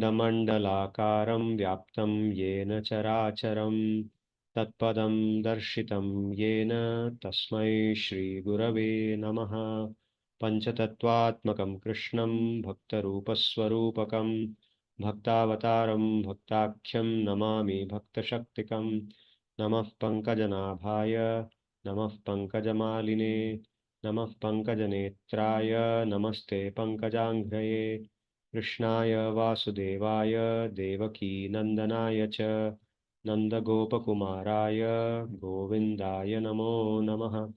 Khandamandalakaram Vyaptam Yena Characharam Tatpadam Darshitam Yena Tasmai Shri Gurave Namaha Panchatattvatmakam Krishnam Bhaktarupaswarupakam Bhaktavataram Bhaktakhyam Namami Bhaktashaktikam Namah Pankajanabhaya Namah Pankajamaline Namah Pankajanetraya Namaste Pankajanghraye Krishnaya Vasudevaya Devaki Nandanaya Cha Nandagopakumaraya Govindaya Namo Namaha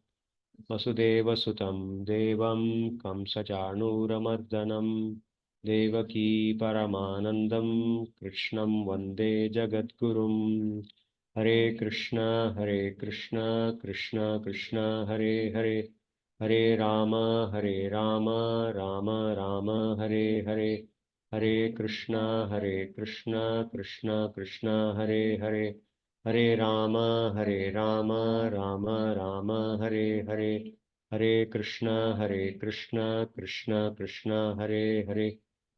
Vasudeva Sutam Devam Kamsachanuramardanam Devaki Paramanandam Krishnam Vande Jagadgurum Hare Krishna Krishna Krishna Hare Hare Hare Rama Rama Rama Hare Hare Hare Krishna Krishna Krishna Hare Hare Hare Rama Rama Rama Hare Hare Hare Krishna Krishna Krishna Hare Hare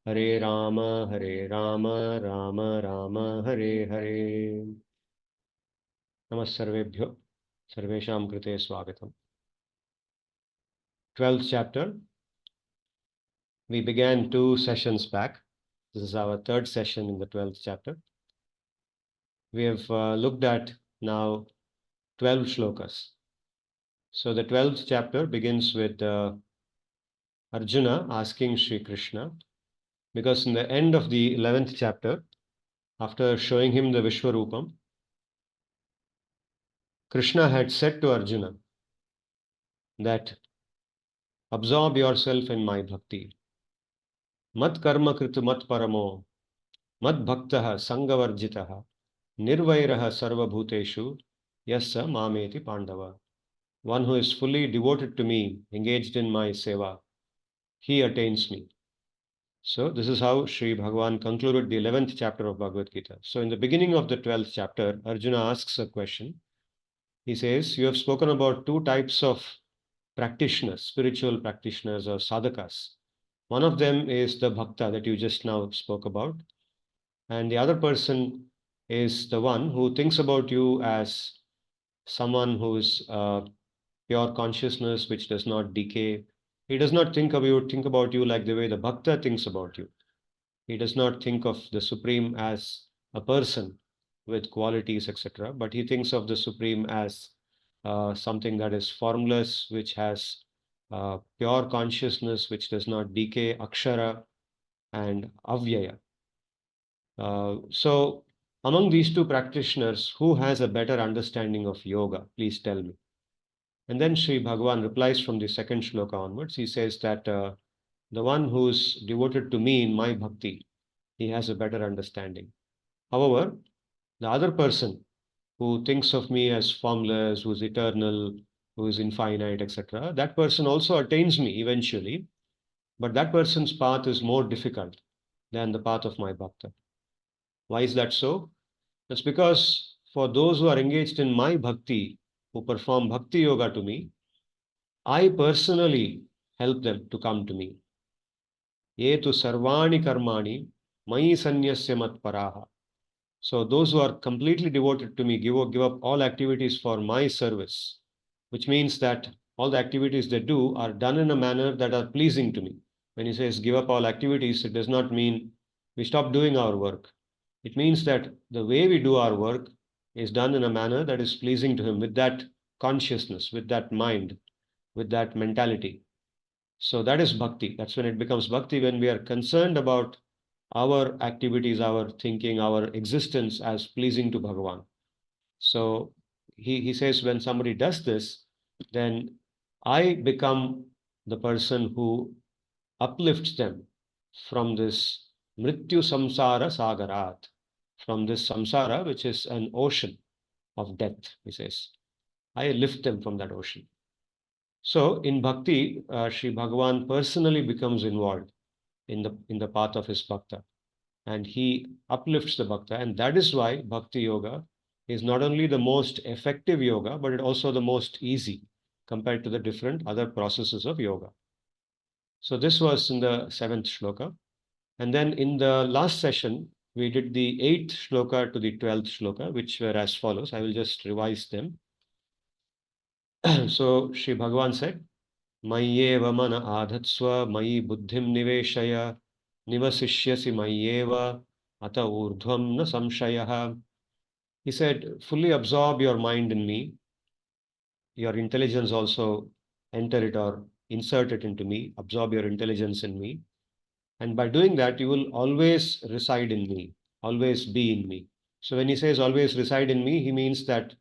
Hare Rama Rama Rama Hare Hare Namasarvebhyo Sarvesham Krite Swagatam. 12th chapter. We began 2 sessions back. This is our 3rd session in the 12th chapter. We have looked at now 12 shlokas. So the 12th chapter begins with Arjuna asking Sri Krishna, because in the end of the 11th chapter, after showing him the Vishwarupam, Krishna had said to Arjuna that absorb yourself in my bhakti. Mat karma kritu mat paramo, mat bhaktaha sangavarjitaha, nirvairaha sarva bhuteshu, yassa mameti pandava. One who is fully devoted to me, engaged in my seva, he attains me. So this is how Sri Bhagavan concluded the 11th chapter of Bhagavad-Gita. So in the beginning of the 12th chapter, Arjuna asks a question. He says, you have spoken about 2 types of practitioners, spiritual practitioners or sadhakas. One of them is the bhakta that you just now spoke about. And the other person is the one who thinks about you as someone who is pure consciousness which does not decay. He does not think about you like the way the bhakta thinks about you. He does not think of the Supreme as a person with qualities, etc. But he thinks of the Supreme as something that is formless, which has pure consciousness, which does not decay, akshara and avyaya. So among these 2 practitioners, who has a better understanding of yoga? Please tell me. And then Sri Bhagavan replies from the 2nd shloka onwards. He says that the one who's devoted to me in my bhakti, he has a better understanding. However, the other person who thinks of me as formless, who is eternal, who is infinite, etc., that person also attains me eventually, but that person's path is more difficult than the path of my bhakta. Why is that so? That's because for those who are engaged in my bhakti, who perform bhakti yoga to me, I personally help them to come to me. Ye tu sarvani karmani mai sanyasya mat paraha. So those who are completely devoted to me give up all activities for my service, which means that all the activities they do are done in a manner that are pleasing to me. When he says give up all activities, it does not mean we stop doing our work. It means that the way we do our work is done in a manner that is pleasing to him, with that consciousness, with that mind, with that mentality. So that is bhakti. That's when it becomes bhakti, when we are concerned about our activities, our thinking, our existence as pleasing to Bhagavan. So he says when somebody does this, then I become the person who uplifts them from this mrityu samsara sagarat, from this samsara, which is an ocean of death, he says. I lift them from that ocean. So in bhakti, Sri Bhagavan personally becomes involved in the path of his bhakta, and he uplifts the bhakta. And that is why bhakti yoga is not only the most effective yoga, but it also the most easy compared to the different other processes of yoga. So this was in the 7th shloka. And then in the last session, we did the 8th shloka to the 12th shloka, which were as follows. I will just revise them. So Sri Bhagavan said, Mayyeva mana adhatsva mayi buddhim niveshaya nivasishyasi mayyeva ata urdhvam na samshayaha. He said, fully absorb your mind in me, your intelligence also enter it or insert it into me, absorb your intelligence in me. And by doing that, you will always reside in me, always be in me. So when he says always reside in me, he means that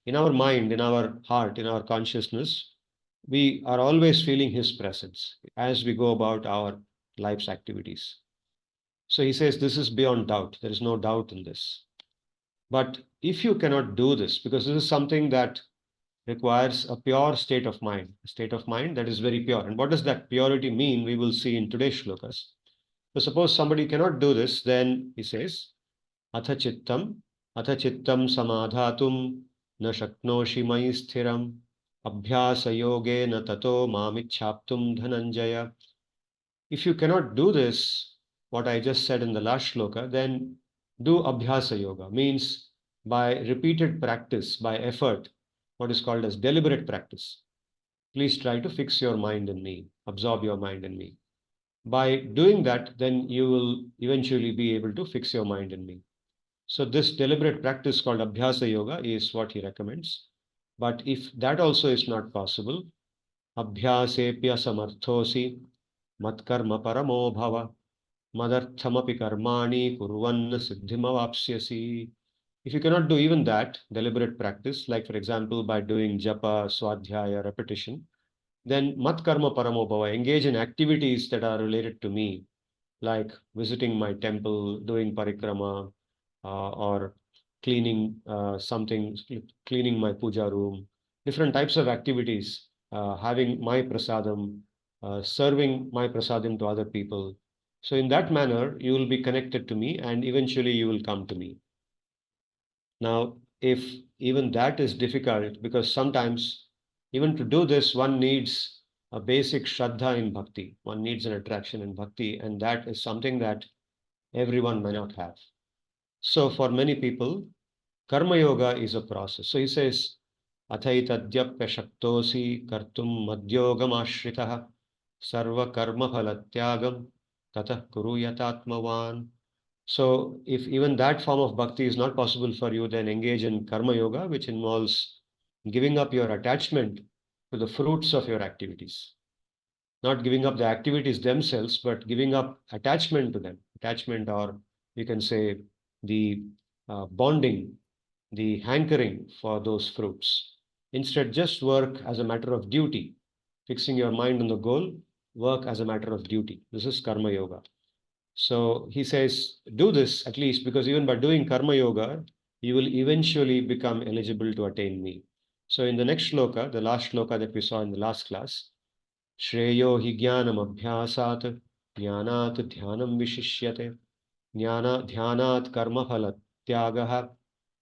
in our mind, in our heart, in our consciousness, we are always feeling his presence as we go about our life's activities. So he says this is beyond doubt. There is no doubt in this. But if you cannot do this, because this is something that requires a pure state of mind, a state of mind that is very pure. And what does that purity mean? We will see in today's shlokas. So suppose somebody cannot do this, then he says, Atha chittam samadhatum na shaknoshi mai sthiram abhyasa yoge na tato mamichhaptum dhananjaya. If you cannot do this, what I just said in the last shloka, then do abhyasa yoga, means by repeated practice, by effort, what is called as deliberate practice. Please try to fix your mind in me, absorb your mind in me. By doing that, then you will eventually be able to fix your mind in me. So this deliberate practice called abhyasa yoga is what he recommends. But if that also is not possible, abhyasepya samarthosi matkarma paramo bhava madarthamapi karmani kurvanna siddhimavapsyasi. If you cannot do even that, deliberate practice, like for example by doing japa, swadhyaya, repetition, then mat karma paramo bhava, engage in activities that are related to me, like visiting my temple, doing parikrama, or cleaning cleaning my puja room, different types of activities, having my prasadam, serving my prasadam to other people. So in that manner, you will be connected to me and eventually you will come to me. Now, if even that is difficult, because sometimes even to do this, one needs a basic shraddha in bhakti. One needs an attraction in bhakti, and that is something that everyone may not have. So for many people, karma yoga is a process. So he says, Athaitadyapya shaktosi kartum madhyogam ashritaha sarva karma phalatyagam tatah kuru yatatmavan. So if even that form of bhakti is not possible for you, then engage in karma yoga, which involves giving up your attachment to the fruits of your activities. Not giving up the activities themselves, but giving up attachment to them. Attachment, or you can say the bonding, the hankering for those fruits. Instead, just work as a matter of duty. Fixing your mind on the goal, work as a matter of duty. This is karma yoga. So he says, do this at least, because even by doing karma yoga, you will eventually become eligible to attain me. So in the next shloka, the last shloka that we saw in the last class, Shreyo hi jnanam abhyasat jnanat dhyanam vishishyate dhyanat karma phala tyagaha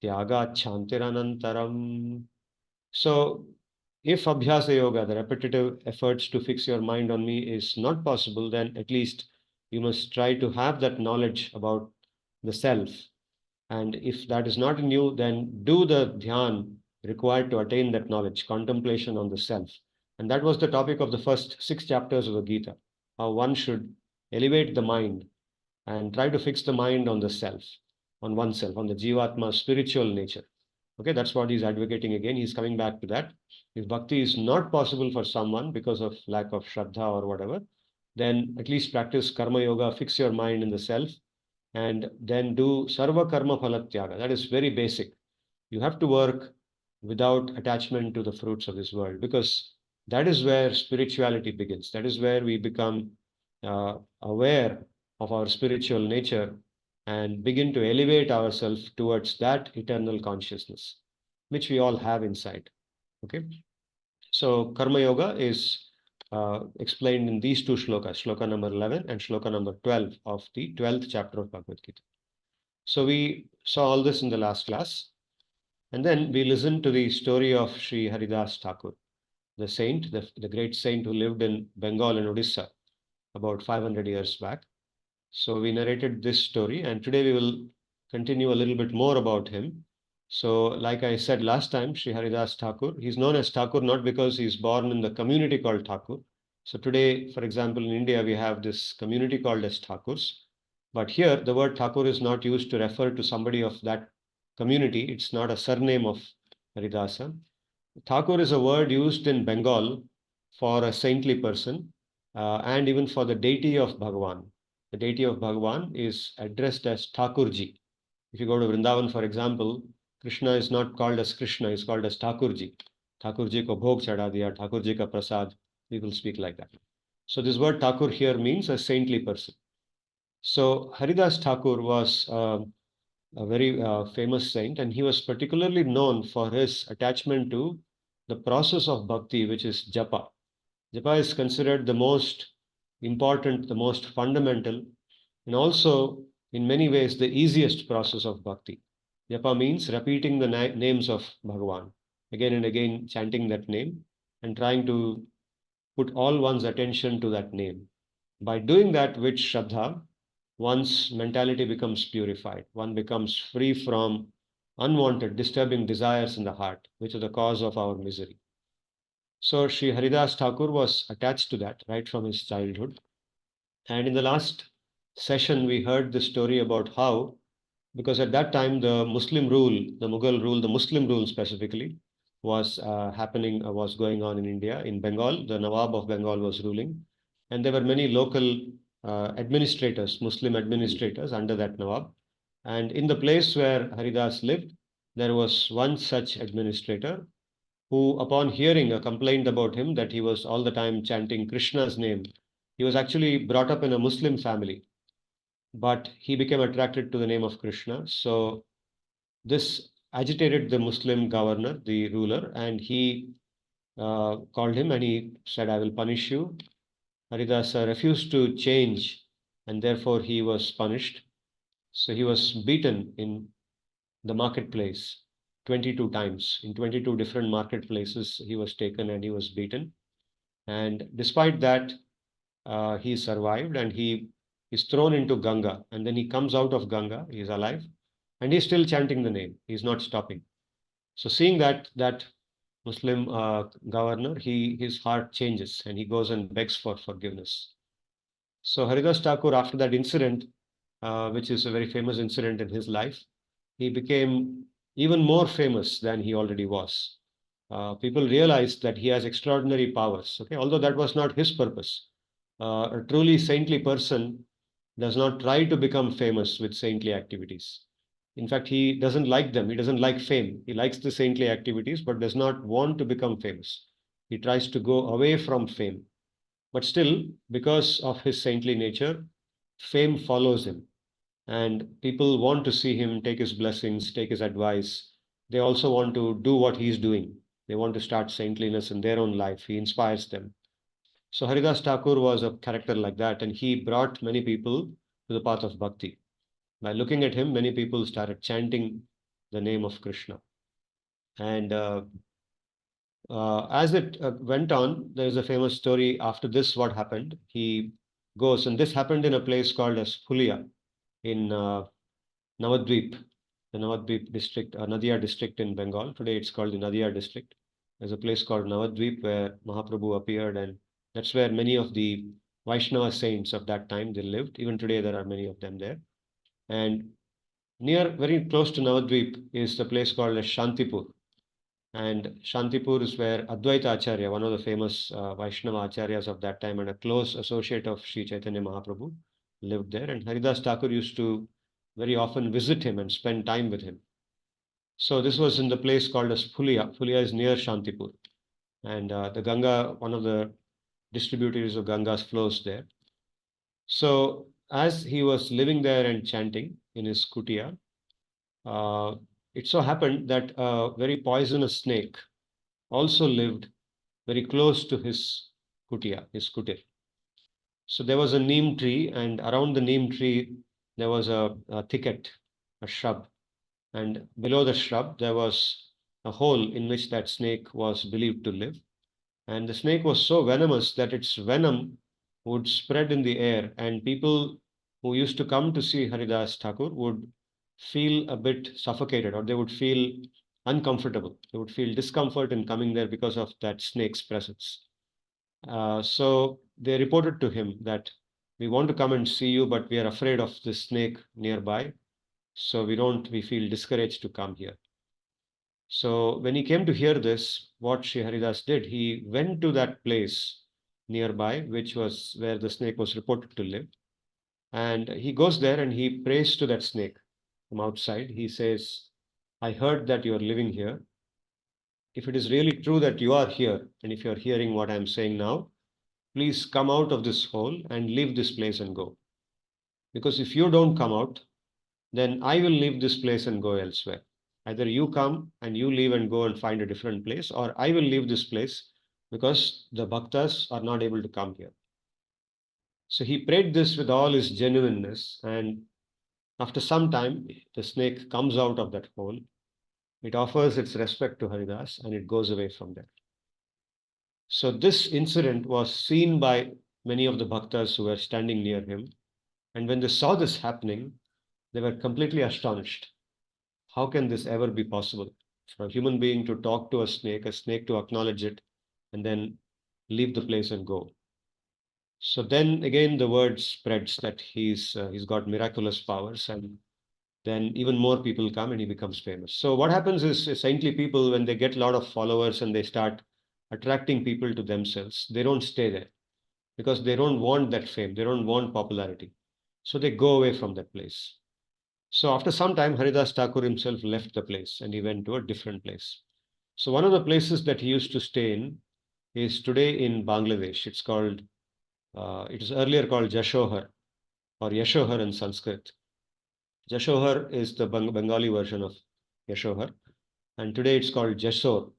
tyagat shantiranantaram. So if abhyasa yoga, the repetitive efforts to fix your mind on me is not possible, then at least you must try to have that knowledge about the self. And if that is not in you, then do the dhyan required to attain that knowledge, contemplation on the self. And that was the topic of the first 6 chapters of the Gita, how one should elevate the mind and try to fix the mind on the self, on oneself, on the jivatma spiritual nature. Okay, that's what he's advocating again. He's coming back to that. If bhakti is not possible for someone because of lack of shraddha or whatever, then at least practice karma yoga, fix your mind in the self, and then do sarva karma phalatyaga. That is very basic. You have to work without attachment to the fruits of this world, because that is where spirituality begins. That is where we become aware of our spiritual nature and begin to elevate ourselves towards that eternal consciousness, which we all have inside. Okay. So karma yoga is explained in these 2 shlokas, shloka number 11 and shloka number 12 of the 12th chapter of Bhagavad-gi. So we saw all this in the last class. And then we listened to the story of Sri Haridas Thakur, the saint, the great saint who lived in Bengal and Odisha about 500 years back. So we narrated this story, and today we will continue a little bit more about him. So, like I said last time, Sri Haridas Thakur, he's known as Thakur not because he's born in the community called Thakur. So today, for example, in India, we have this community called as Thakurs. But here, the word Thakur is not used to refer to somebody of that community. It's not a surname of Haridasa. Thakur is a word used in Bengal for a saintly person and even for the deity of Bhagavan. The deity of Bhagavan is addressed as Thakurji. If you go to Vrindavan, for example, Krishna is not called as Krishna, he's called as Thakurji. Thakurji ko bhog chada diya, Thakurji ka prasad. People speak like that. So this word Thakur here means a saintly person. So Haridas Thakur was a very famous saint, and he was particularly known for his attachment to the process of bhakti, which is japa. Japa is considered the most important, the most fundamental, and also in many ways the easiest process of bhakti. Japa means repeating the names of Bhagavan, again and again chanting that name and trying to put all one's attention to that name. By doing that with Shraddha, one's mentality becomes purified. One becomes free from unwanted, disturbing desires in the heart, which are the cause of our misery. So Sri Haridas Thakur was attached to that right from his childhood. And in the last session, we heard the story about how, because at that time the Muslim rule, the Mughal rule, the Muslim rule specifically, was was going on in India. In Bengal, the Nawab of Bengal was ruling, and there were many local administrators, Muslim administrators under that Nawab. And in the place where Haridas lived, there was one such administrator who, upon hearing a complaint about him that he was all the time chanting Krishna's name, he was actually brought up in a Muslim family, but he became attracted to the name of Krishna. So this agitated the Muslim governor, the ruler, and he called him and he said, I will punish you. Haridasa refused to change, and therefore he was punished. So he was beaten in the marketplace 22 times. In 22 different marketplaces, he was taken and he was beaten. And despite that, he survived and he is thrown into Ganga. And then he comes out of Ganga, he is alive, and he's still chanting the name. He's not stopping. So seeing that Muslim governor, his heart changes and he goes and begs for forgiveness. So Haridas Thakur, after that incident, which is a very famous incident in his life, he became even more famous than he already was. People realized that he has extraordinary powers. Okay, although that was not his purpose. A truly saintly person does not try to become famous with saintly activities. In fact, he doesn't like them. He doesn't like fame. He likes the saintly activities, but does not want to become famous. He tries to go away from fame. But still, because of his saintly nature, fame follows him. And people want to see him, take his blessings, take his advice. They also want to do what he's doing. They want to start saintliness in their own life. He inspires them. So Haridas Thakur was a character like that, and he brought many people to the path of bhakti. By looking at him, many people started chanting the name of Krishna. And as it went on, there's a famous story. After this, what happened? He goes, and this happened in a place called as Phulia in Navadvip, the Navadvip district, Nadia district in Bengal. Today it's called the Nadia district. There's a place called Navadvip where Mahaprabhu appeared, and that's where many of the Vaishnava saints of that time they lived. Even today there are many of them there. And very close to Navadvip is the place called as Shantipur. And Shantipur is where Advaita Acharya, one of the famous Vaishnava Acharyas of that time and a close associate of Sri Chaitanya Mahaprabhu, lived there. And Haridas Thakur used to very often visit him and spend time with him. So this was in the place called as Phulia. Phulia is near Shantipur. And the Ganga, one of the distributaries of Ganga's flows there. So as he was living there and chanting in his kutia, it so happened that a very poisonous snake also lived very close to his kutia, his kutir. So there was a neem tree, and around the neem tree, there was a thicket, a shrub. And below the shrub, there was a hole in which that snake was believed to live. And the snake was so venomous that its venom would spread in the air, and people who used to come to see Haridas Thakur would feel a bit suffocated, or they would feel uncomfortable. They would feel discomfort in coming there because of that snake's presence. So they reported to him that we want to come and see you, but we are afraid of the snake nearby. So we feel discouraged to come here. So when he came to hear this, what Sri Haridas did, he went to that place nearby, which was where the snake was reported to live. And he goes there and he prays to that snake from outside. He says, I heard that you are living here. If it is really true that you are here, and if you are hearing what I am saying now, please come out of this hole and leave this place and go. Because if you don't come out, then I will leave this place and go elsewhere. Either you come and you leave and go and find a different place, or I will leave this place because the bhaktas are not able to come here. So he prayed this with all his genuineness, and after some time, the snake comes out of that hole. It offers its respect to Haridas and it goes away from there. So this incident was seen by many of the bhaktas who were standing near him. And when they saw this happening, they were completely astonished. How can this ever be possible? For a human being to talk to a snake to acknowledge it, and then leave the place and go. So then again, the word spreads that he's got miraculous powers, and then even more people come and he becomes famous. So what happens is saintly people, when they get a lot of followers and they start attracting people to themselves, they don't stay there because they don't want that fame. They don't want popularity. So they go away from that place. So after some time, Haridas Thakur himself left the place and he went to a different place. So one of the places that he used to stay in is today in Bangladesh. It was earlier called Jashohar or Yashohar in Sanskrit. Jashohar is the Bengali version of Yashohar, and today it's called Jessore.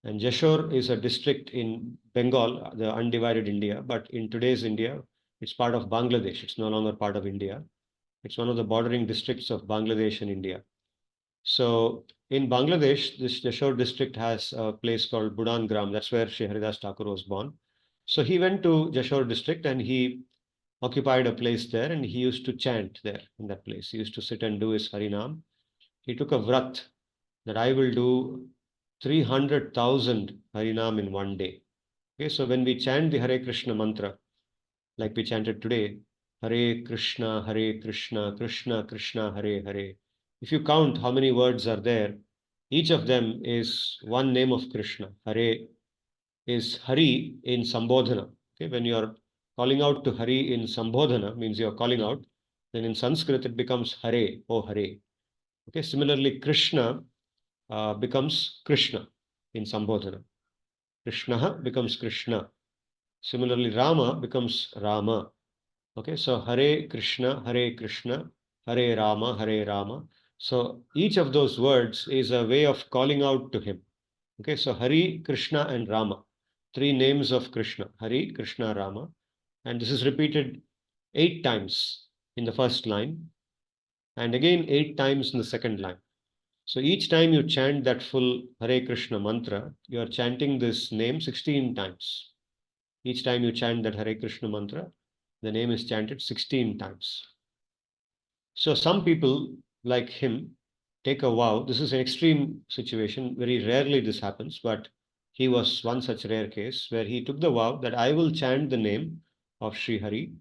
And Jessore is a district in Bengal, the undivided India, but in today's India, it's part of Bangladesh. It's no longer part of India. It's one of the bordering districts of Bangladesh and India. So in Bangladesh, this Jessore district has a place called Budan Gram. That's where Sri Haridas Thakur was born. So he went to Jessore district and he occupied a place there, and he used to chant there in that place. He used to sit and do his Harinam. He took a vrat that I will do 300,000 Harinam in one day. Okay, so when we chant the Hare Krishna mantra, like we chanted today, Hare Krishna, Krishna Krishna, Hare Hare. If you count how many words are there, each of them is one name of Krishna. Hare is Hari in Sambodhana. Okay, when you are calling out to Hari in Sambodhana, means you are calling out, then in Sanskrit it becomes Hare, oh Hare. Okay, similarly, Krishna becomes Krishna in Sambodhana. Krishna becomes Krishna. Similarly, Rama becomes Rama. Okay, so Hare Krishna, Hare Rama. So each of those words is a way of calling out to him. Okay, so Hari, Krishna, and Rama. Three names of Krishna, Hari, Krishna, Rama. And this is repeated 8 times in the first line, and again 8 times in the second line. So each time you chant that full Hare Krishna mantra, you are chanting this name 16 times. Each time you chant that Hare Krishna mantra, the name is chanted 16 times. So some people like him take a vow. This is an extreme situation. Very rarely this happens, but he was one such rare case where he took the vow that I will chant the name of Sri Hari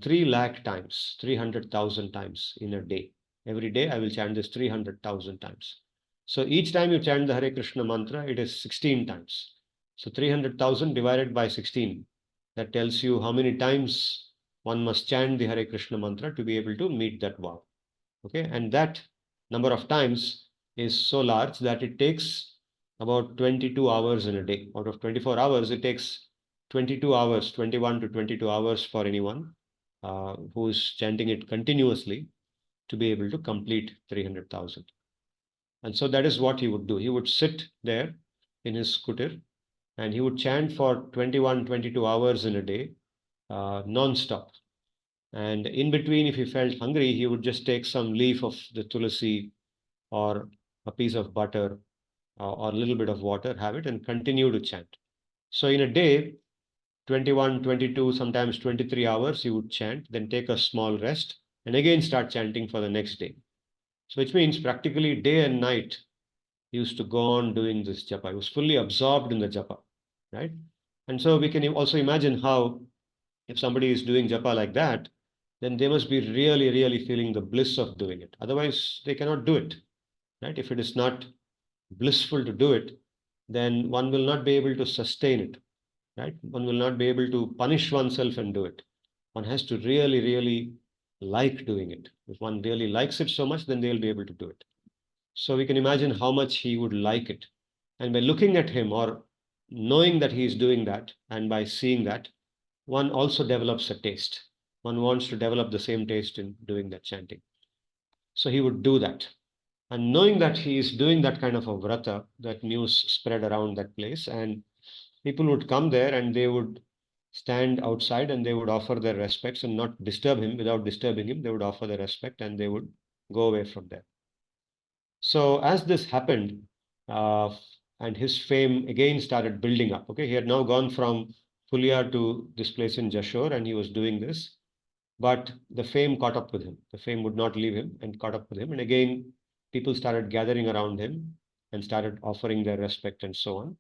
3 lakh times, 300,000 times in a day. Every day I will chant this 300,000 times. So each time you chant the Hare Krishna mantra, it is 16 times. So 300,000 divided by 16. That tells you how many times one must chant the Hare Krishna mantra to be able to meet that vow. Okay, and that number of times is so large that it takes about 22 hours in a day. Out of 24 hours, it takes 22 hours, 21 to 22 hours for anyone who is chanting it continuously to be able to complete 300,000. And so that is what he would do. He would sit there in his scooter and he would chant for 21, 22 hours in a day, non-stop. And in between, if he felt hungry, he would just take some leaf of the tulasi or a piece of butter or a little bit of water, have it, and continue to chant. So in a day, 21, 22, sometimes 23 hours he would chant, then take a small rest, and again start chanting for the next day. So which means practically day and night he used to go on doing this japa. He was fully absorbed in the japa, right? And so we can also imagine how if somebody is doing japa like that, then they must be really, really feeling the bliss of doing it. Otherwise, they cannot do it, right? If it is not blissful to do it, then one will not be able to sustain it, right? One will not be able to punish oneself and do it. One has to really, really like doing it. If one really likes it so much, then they'll be able to do it. So we can imagine how much he would like it. And by looking at him or knowing that he is doing that, and by seeing that, one also develops a taste. One wants to develop the same taste in doing that chanting. So he would do that. And knowing that he is doing that kind of a vrata, that news spread around that place, and people would come there and they would stand outside and they would offer their respects and not disturb him. Without disturbing him, they would offer their respect and they would go away from there. So as this happened, uh, and his fame again started building up. Okay, he had now gone from Fulia to this place in Jashore, and he was doing this. But the fame caught up with him. The fame would not leave him and caught up with him. And again, people started gathering around him and started offering their respect and so on.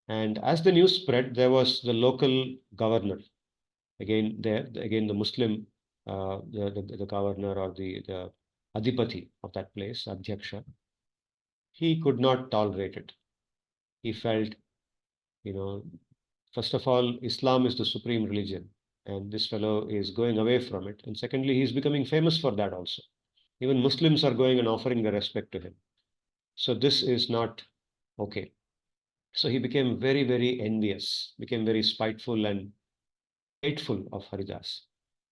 And as the news spread, there was the local governor. Again, the Muslim, the governor or the adipati of that place, Adhyaksha, he could not tolerate it. He felt, you know, first of all, Islam is the supreme religion, and this fellow is going away from it. And secondly, he's becoming famous for that also. Even Muslims are going and offering their respect to him. So this is not okay. So he became very, very envious, became very spiteful and hateful of Haridas.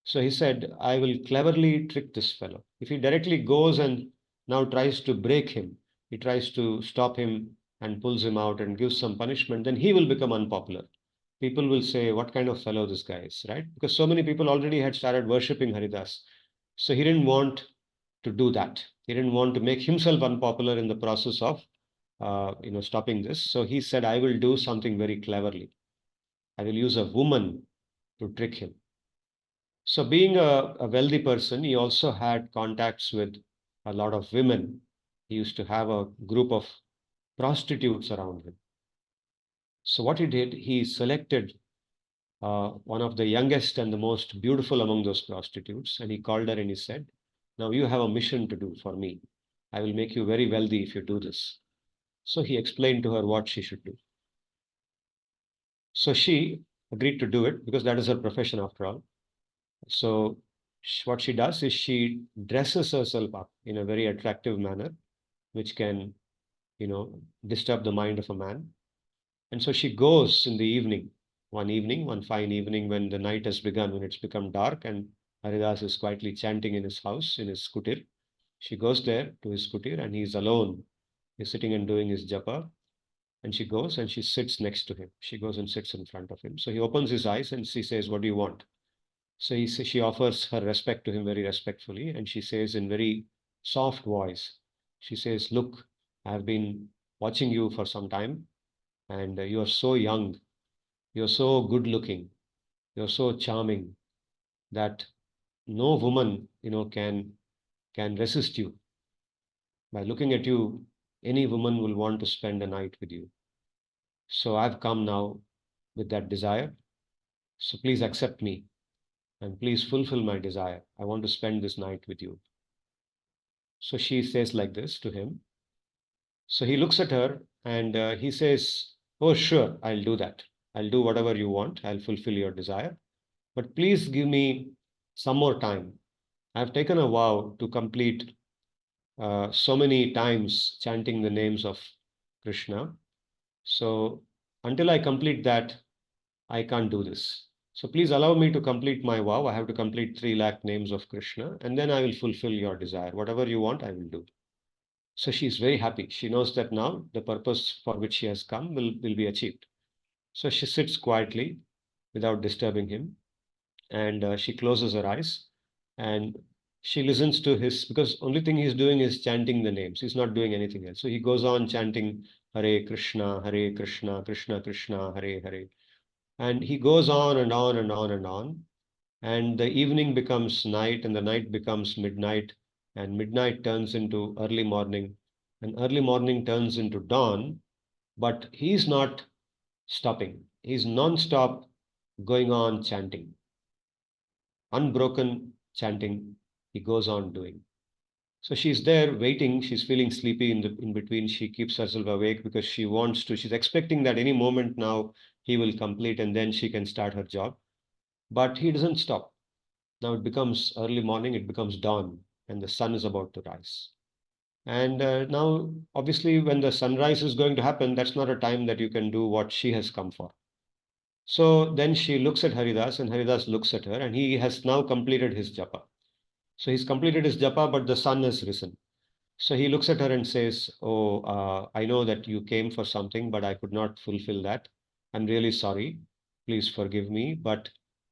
So he said, I will cleverly trick this fellow. If he directly goes and now tries to break him, he tries to stop him and pulls him out and gives some punishment, then he will become unpopular. People will say, what kind of fellow this guy is, right? Because so many people already had started worshipping Haridas. So he didn't want to do that. He didn't want to make himself unpopular in the process of stopping this. So he said, I will do something very cleverly. I will use a woman to trick him. So being a wealthy person, he also had contacts with a lot of women. He used to have a group of prostitutes around him. So what he did, he selected one of the youngest and the most beautiful among those prostitutes, and he called her and he said, now you have a mission to do for me. I will make you very wealthy if you do this. So he explained to her what she should do. So she agreed to do it because that is her profession after all. So what she does is she dresses herself up in a very attractive manner, which can, disturb the mind of a man. And so she goes in the evening, one fine evening when the night has begun, when it's become dark and Haridas is quietly chanting in his house, in his kutir. She goes there to his kutir and he's alone. He's sitting and doing his japa. And she goes and she sits next to him. She goes and sits in front of him. So he opens his eyes and she says, what do you want? So she offers her respect to him very respectfully. And she says in very soft voice, she says, look, I have been watching you for some time and you are so young. You're so good looking. You're so charming that no woman, can resist you. By looking at you, any woman will want to spend a night with you. So I've come now with that desire. So please accept me and please fulfill my desire. I want to spend this night with you. So she says like this to him. So he looks at her and he says, oh, sure, I'll do that. I'll do whatever you want. I'll fulfill your desire. But please give me some more time. I've taken a vow to complete so many times chanting the names of Krishna. So until I complete that, I can't do this. So please allow me to complete my vow. I have to complete 3 lakh names of Krishna, and then I will fulfill your desire. Whatever you want, I will do. So she's very happy. She knows that now the purpose for which she has come will be achieved. So she sits quietly without disturbing him, and she closes her eyes and she listens to his, because only thing he's doing is chanting the names. He's not doing anything else. So he goes on chanting Hare Krishna, Krishna Krishna, Hare Hare. And he goes on and on and on and on. And the evening becomes night, and the night becomes midnight, and midnight turns into early morning, and early morning turns into dawn. But he's not stopping. He's non-stop going on chanting, unbroken chanting. He goes on doing. So she's there waiting. She's feeling sleepy in between. She keeps herself awake because she wants to. She's expecting that any moment now he will complete and then she can start her job. But he doesn't stop. Now it becomes early morning. It becomes dawn, and the sun is about to rise. And now, obviously, when the sunrise is going to happen, that's not a time that you can do what she has come for. So then she looks at Haridas, and Haridas looks at her, and he has now completed his japa. So he's completed his japa, but the sun has risen. So he looks at her and says, "Oh, I know that you came for something, but I could not fulfill that. I'm really sorry. Please forgive me. But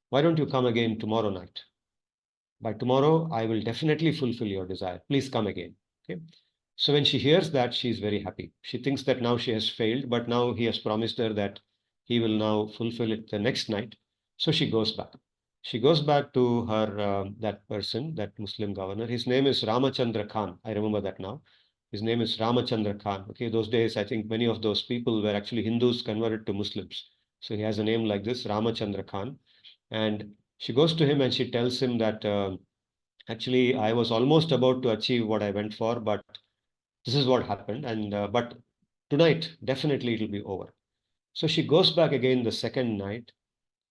why don't you come again tomorrow night? By tomorrow, I will definitely fulfill your desire. Please come again." Okay. So when she hears that, she is very happy. She thinks that now she has failed, but now he has promised her that he will now fulfill it the next night. So she goes back. She goes back to her that person, that Muslim governor. His name is Ramachandra Khan. I remember that now. His name is Ramachandra Khan. Okay, those days I think many of those people were actually Hindus converted to Muslims. So he has a name like this, Ramachandra Khan. And she goes to him and she tells him that actually I was almost about to achieve what I went for, but this is what happened. And but tonight definitely it'll be over. So she goes back again the second night,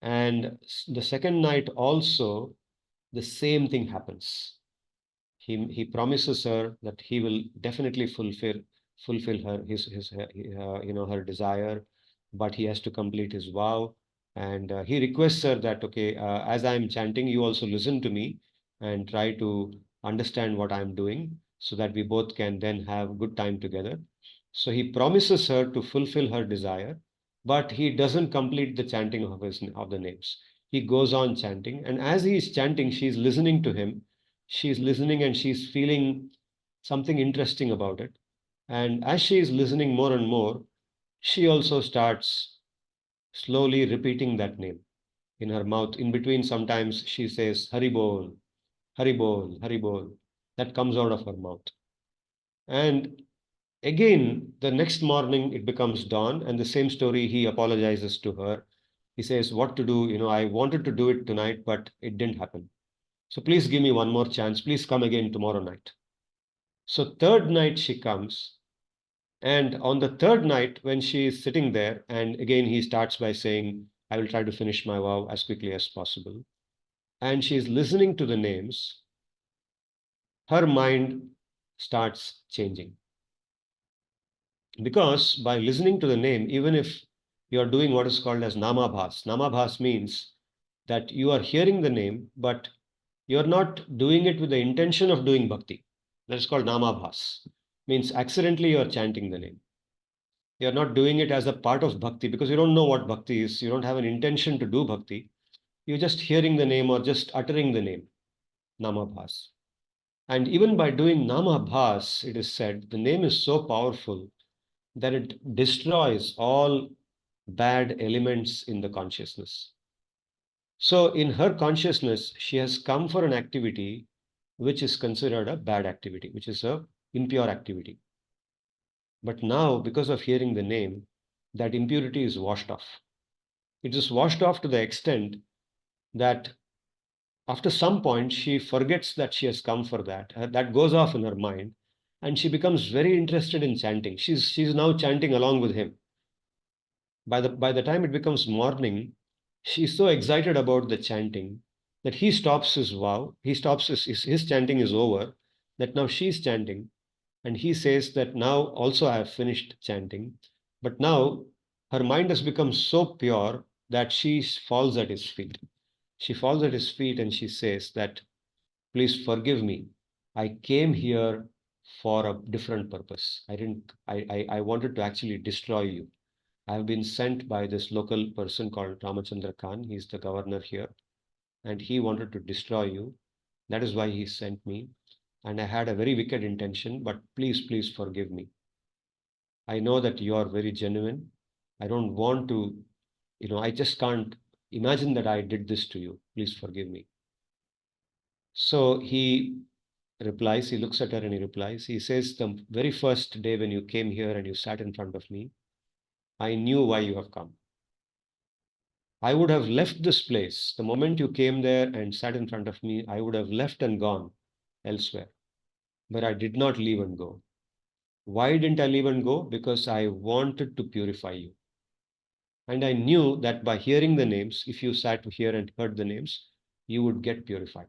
and the second night also the same thing happens. He promises her that he will definitely fulfill her his her desire, but he has to complete his vow. And he requests her that, okay, as I am chanting, you also listen to me and try to understand what I am doing, so that we both can then have good time together. So he promises her to fulfill her desire, but he doesn't complete the chanting of the names. He goes on chanting, and as he is chanting, she is listening to him. She's listening and she's feeling something interesting about it. And as she is listening more and more, she also starts slowly repeating that name in her mouth. In between, sometimes she says, Haribol, Haribol, Haribol. That comes out of her mouth. And again, the next morning, it becomes dawn, and the same story, he apologizes to her. He says, what to do? I wanted to do it tonight, but it didn't happen. So please give me one more chance. Please come again tomorrow night. So third night she comes, and on the third night, when she is sitting there, and again he starts by saying, I will try to finish my vow as quickly as possible. And she is listening to the names, her mind starts changing. Because by listening to the name, even if you are doing what is called as namabhas means that you are hearing the name, but you're not doing it with the intention of doing bhakti. That is called namabhas. Means accidentally you're chanting the name. You're not doing it as a part of bhakti because you don't know what bhakti is. You don't have an intention to do bhakti. You're just hearing the name or just uttering the name, namabhas. And even by doing namabhas, it is said, the name is so powerful that it destroys all bad elements in the consciousness. So in her consciousness, she has come for an activity which is considered a bad activity, which is a impure activity. But now, because of hearing the name, that impurity is washed off. It is washed off to the extent that after some point, she forgets that she has come for that. That goes off in her mind, and she becomes very interested in chanting. She's now chanting along with him. By the time it becomes morning, she's so excited about the chanting that he stops his vow. He stops his chanting is over. That now she's chanting, and he says that now also I have finished chanting. But now her mind has become so pure that she falls at his feet. She falls at his feet and she says that, please forgive me. I came here for a different purpose. I didn't I wanted to actually destroy you. I have been sent by this local person called Ramachandra Khan. He's the governor here, and he wanted to destroy you. That is why he sent me. And I had a very wicked intention, but please forgive me. I know that you are very genuine. I don't want to I just can't imagine that I did this to you. Please forgive me. So he replies, he looks at her and he replies, he says, the very first day when you came here and you sat in front of me, I knew why you have come. I would have left this place. The moment you came there and sat in front of me, I would have left and gone elsewhere. But I did not leave and go. Why didn't I leave and go? Because I wanted to purify you. And I knew that by hearing the names, if you sat here and heard the names, you would get purified.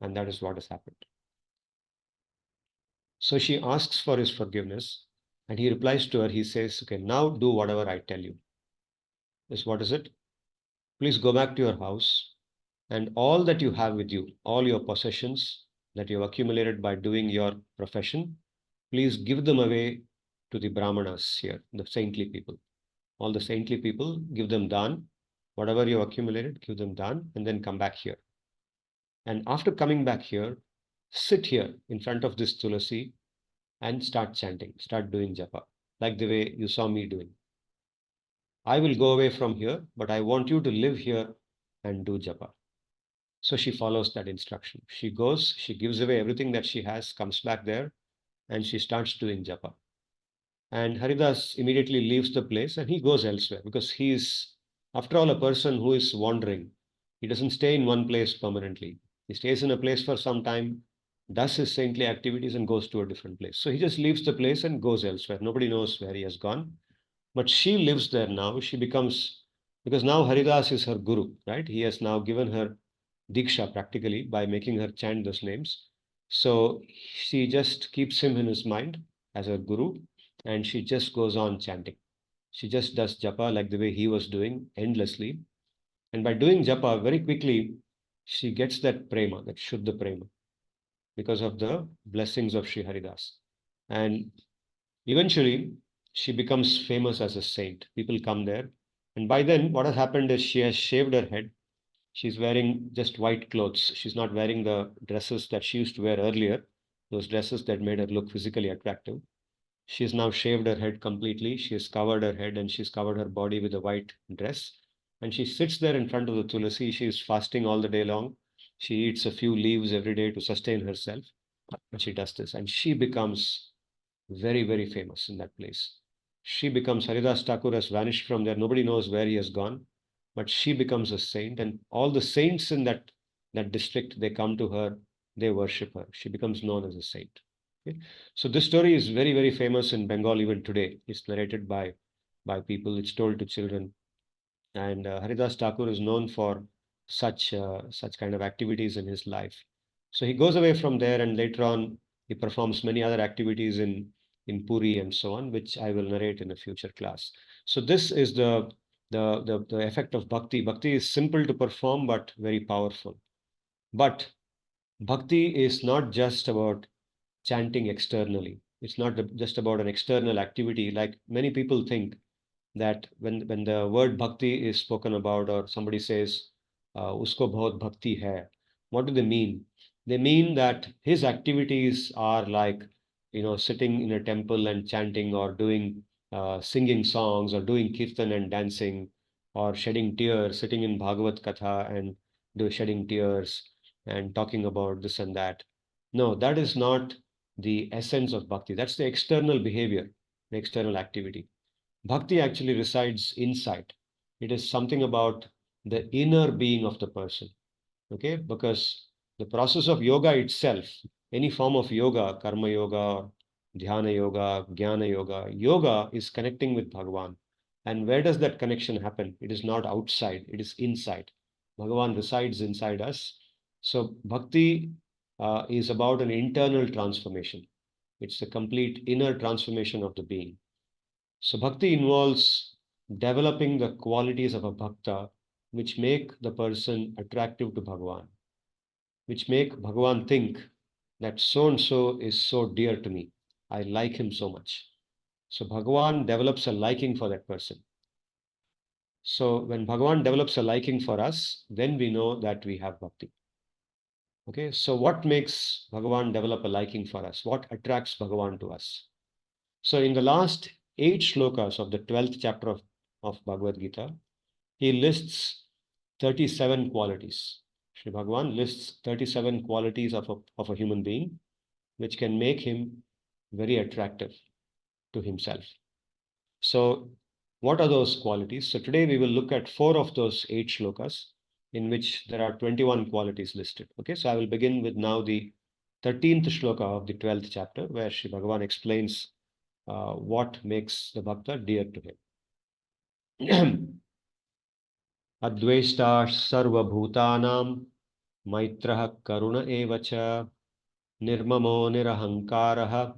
And that is what has happened. So she asks for his forgiveness. And he replies to her, he says, okay, now do whatever I tell you. Yes, what is it? Please go back to your house and all that you have with you, all your possessions that you have accumulated by doing your profession, please give them away to the Brahmanas here, the saintly people. All the saintly people, give them dan. Whatever you accumulated, give them dan, and then come back here. And after coming back here, sit here in front of this tulasi and start chanting, start doing japa, like the way you saw me doing. I will go away from here, but I want you to live here and do japa. So she follows that instruction. She goes, she gives away everything that she has, comes back there, and she starts doing japa. And Haridas immediately leaves the place and he goes elsewhere because he is, after all, a person who is wandering. He doesn't stay in one place permanently. He stays in a place for some time, does his saintly activities, and goes to a different place. So he just leaves the place and goes elsewhere. Nobody knows where he has gone. But she lives there now. She becomes, because now Haridas is her guru, right? He has now given her Diksha practically by making her chant those names. So she just keeps him in his mind as her guru and she just goes on chanting. She just does japa like the way he was doing endlessly. And by doing japa very quickly, she gets that prema, that Shuddha prema, because of the blessings of Sri Haridas. And eventually, she becomes famous as a saint. People come there. And by then, what has happened is she has shaved her head. She's wearing just white clothes. She's not wearing the dresses that she used to wear earlier, those dresses that made her look physically attractive. She's now shaved her head completely. She has covered her head and she's covered her body with a white dress. And she sits there in front of the tulasi. She is fasting all the day long. She eats a few leaves every day to sustain herself. And she does this. And she becomes very, very famous in that place. She becomes, Haridas Thakur has vanished from there. Nobody knows where he has gone. But she becomes a saint. And all the saints in that district, they come to her, they worship her. She becomes known as a saint. Okay? So this story is very, very famous in Bengal even today. It's narrated by people. It's told to children. And Haridas Thakur is known for such kind of activities in his life. So he goes away from there, and later on he performs many other activities in Puri and so on, which I will narrate in a future class. So this is the effect of bhakti. Bhakti is simple to perform but very powerful. But bhakti is not just about chanting externally. It's not just about an external activity like many people think that when the word bhakti is spoken about or somebody says usko bahut bhakti hai, what do they mean? They mean that his activities are like sitting in a temple and chanting or doing singing songs or doing kirtan and dancing or shedding tears, sitting in Bhagavad Katha and shedding tears and talking about this and that. No, that is not the essence of bhakti. That's the external behavior, the external activity. Bhakti actually resides inside. It is something about the inner being of the person. Okay, because the process of yoga itself, any form of yoga, karma yoga, dhyana yoga, jnana yoga, yoga is connecting with Bhagavan. And where does that connection happen? It is not outside, it is inside. Bhagavan resides inside us. So bhakti is about an internal transformation. It's a complete inner transformation of the being. So bhakti involves developing the qualities of a bhakta which make the person attractive to Bhagavan, which make Bhagavan think that so and so is so dear to me. I like him so much. So Bhagavan develops a liking for that person. So when Bhagavan develops a liking for us, then we know that we have bhakti. Okay, so what makes Bhagavan develop a liking for us? What attracts Bhagavan to us? So in the last 8 shlokas of the 12th chapter of of Bhagavad-gita, he lists 37 qualities. Sri Bhagavan lists 37 qualities of a human being which can make him very attractive to himself. So, what are those qualities? So, today we will look at 4 of those 8 shlokas in which there are 21 qualities listed. Okay, so I will begin with now the 13th shloka of the 12th chapter, where Sri Bhagavan explains what makes the bhakta dear to him. Advesta sarvabhutanam maitrah karuna evacha nirmamo nirahankaraha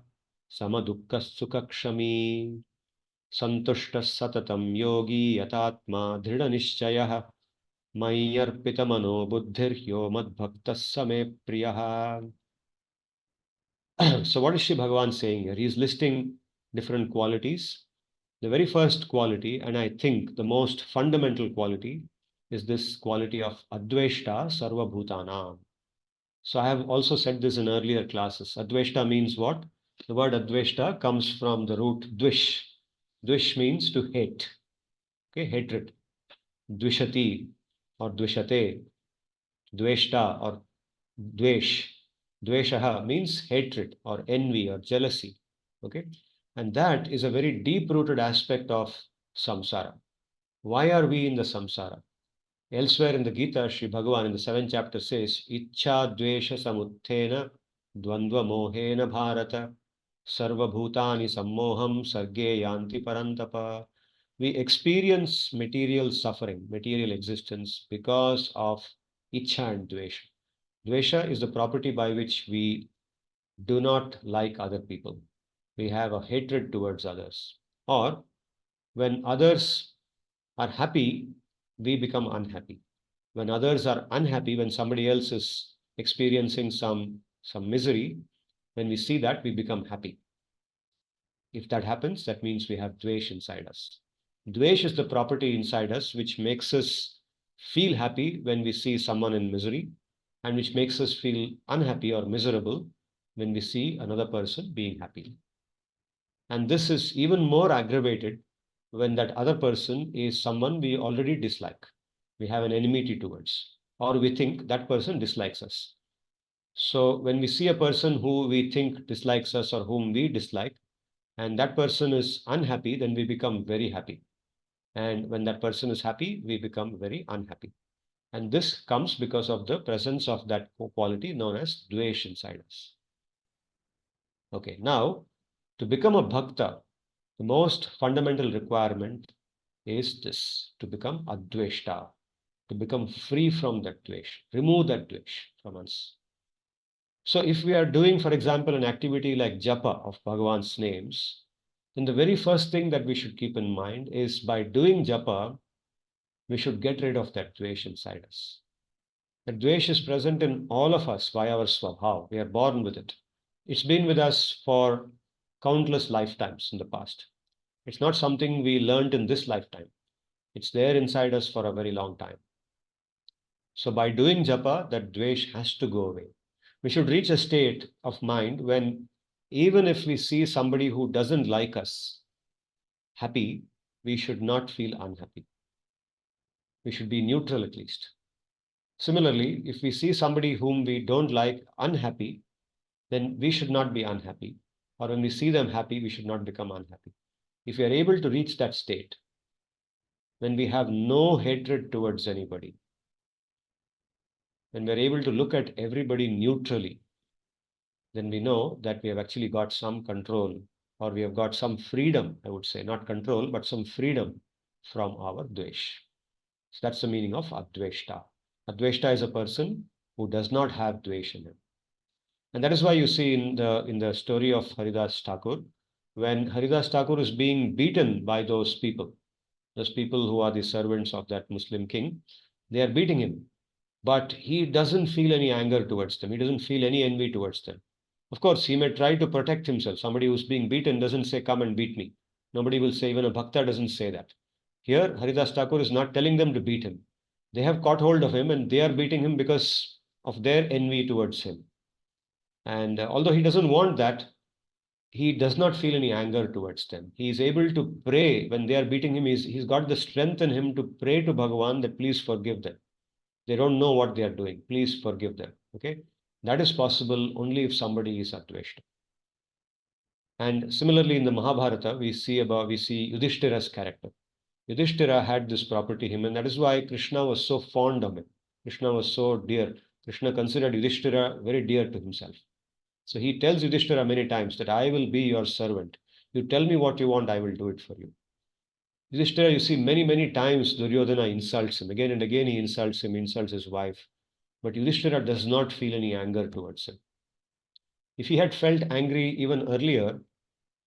samadukkas sukakshami santushtas satatam yogi yatatma dridhanishchayah mayyarpitamano buddhir yo madbhaktas same priyaha. So what is Shri Bhagavan saying here? He is listing different qualities. The very first quality, and I think the most fundamental quality, is this quality of adveshta sarva bhutana. So I have also said this in earlier classes. Adveshta means what? The word adveshta comes from the root dvish. Dvish means to hate. Okay, hatred. Dvishati or dvishate. Dveshta or dvesh. Dveshaha means hatred or envy or jealousy. Okay, and that is a very deep-rooted aspect of samsara. Why are we in the samsara? Elsewhere in the Gita, Sri Bhagavan in the 7th chapter says, Ichcha dvesha samuttena dvandva mohena bharata sarva bhutani sammoham sarge yanti parantapa. We experience material suffering, material existence because of ichcha and dvesha. Dvesha is the property by which we do not like other people. We have a hatred towards others. Or when others are happy, we become unhappy. When others are unhappy, when somebody else is experiencing some misery, when we see that, we become happy. If that happens, that means we have dvesh inside us. Dvesh is the property inside us which makes us feel happy when we see someone in misery, and which makes us feel unhappy or miserable when we see another person being happy. And this is even more aggravated when that other person is someone we already dislike. We have an enmity towards, or we think that person dislikes us. So when we see a person who we think dislikes us or whom we dislike, and that person is unhappy, then we become very happy. And when that person is happy, we become very unhappy. And this comes because of the presence of that quality known as dvesh inside us. Okay, now to become a bhakta, the most fundamental requirement is this: to become adveshta, to become free from that dvesh, remove that dvesh from us. So if we are doing, for example, an activity like japa of Bhagavan's names, then the very first thing that we should keep in mind is by doing japa, we should get rid of that dvesh inside us. The dvesh is present in all of us by our swabhav. We are born with it. It's been with us for countless lifetimes in the past. It's not something we learned in this lifetime. It's there inside us for a very long time. So by doing japa, that dvesh has to go away. We should reach a state of mind when even if we see somebody who doesn't like us happy, we should not feel unhappy. We should be neutral at least. Similarly, if we see somebody whom we don't like unhappy, then we should not be unhappy. Or when we see them happy, we should not become unhappy. If we are able to reach that state, when we have no hatred towards anybody, when we are able to look at everybody neutrally, then we know that we have actually got some control, or we have got some freedom, I would say, not control, but some freedom from our dvesh. So that's the meaning of adveshta. Adveshta is a person who does not have dvesh in him. And that is why you see in the story of Haridas Thakur, when Haridas Thakur is being beaten by those people who are the servants of that Muslim king, they are beating him. But he doesn't feel any anger towards them. He doesn't feel any envy towards them. Of course, he may try to protect himself. Somebody who's being beaten doesn't say, come and beat me. Nobody will say, even a bhakta doesn't say that. Here, Haridas Thakur is not telling them to beat him. They have caught hold of him and they are beating him because of their envy towards him. And although he doesn't want that, he does not feel any anger towards them. He is able to pray when they are beating him. He's got the strength in him to pray to Bhagavan that please forgive them. They don't know what they are doing. Please forgive them. Okay. That is possible only if somebody is adveshta. And similarly, in the Mahabharata, we see Yudhishthira's character. Yudhishthira had this property him, and that is why Krishna was so fond of him. Krishna was so dear. Krishna considered Yudhishthira very dear to himself. So he tells Yudhishthira many times that I will be your servant. You tell me what you want, I will do it for you. Yudhishthira, you see, many times Duryodhana insults him. Again and again he insults him, insults his wife. But Yudhishthira does not feel any anger towards him. If he had felt angry even earlier,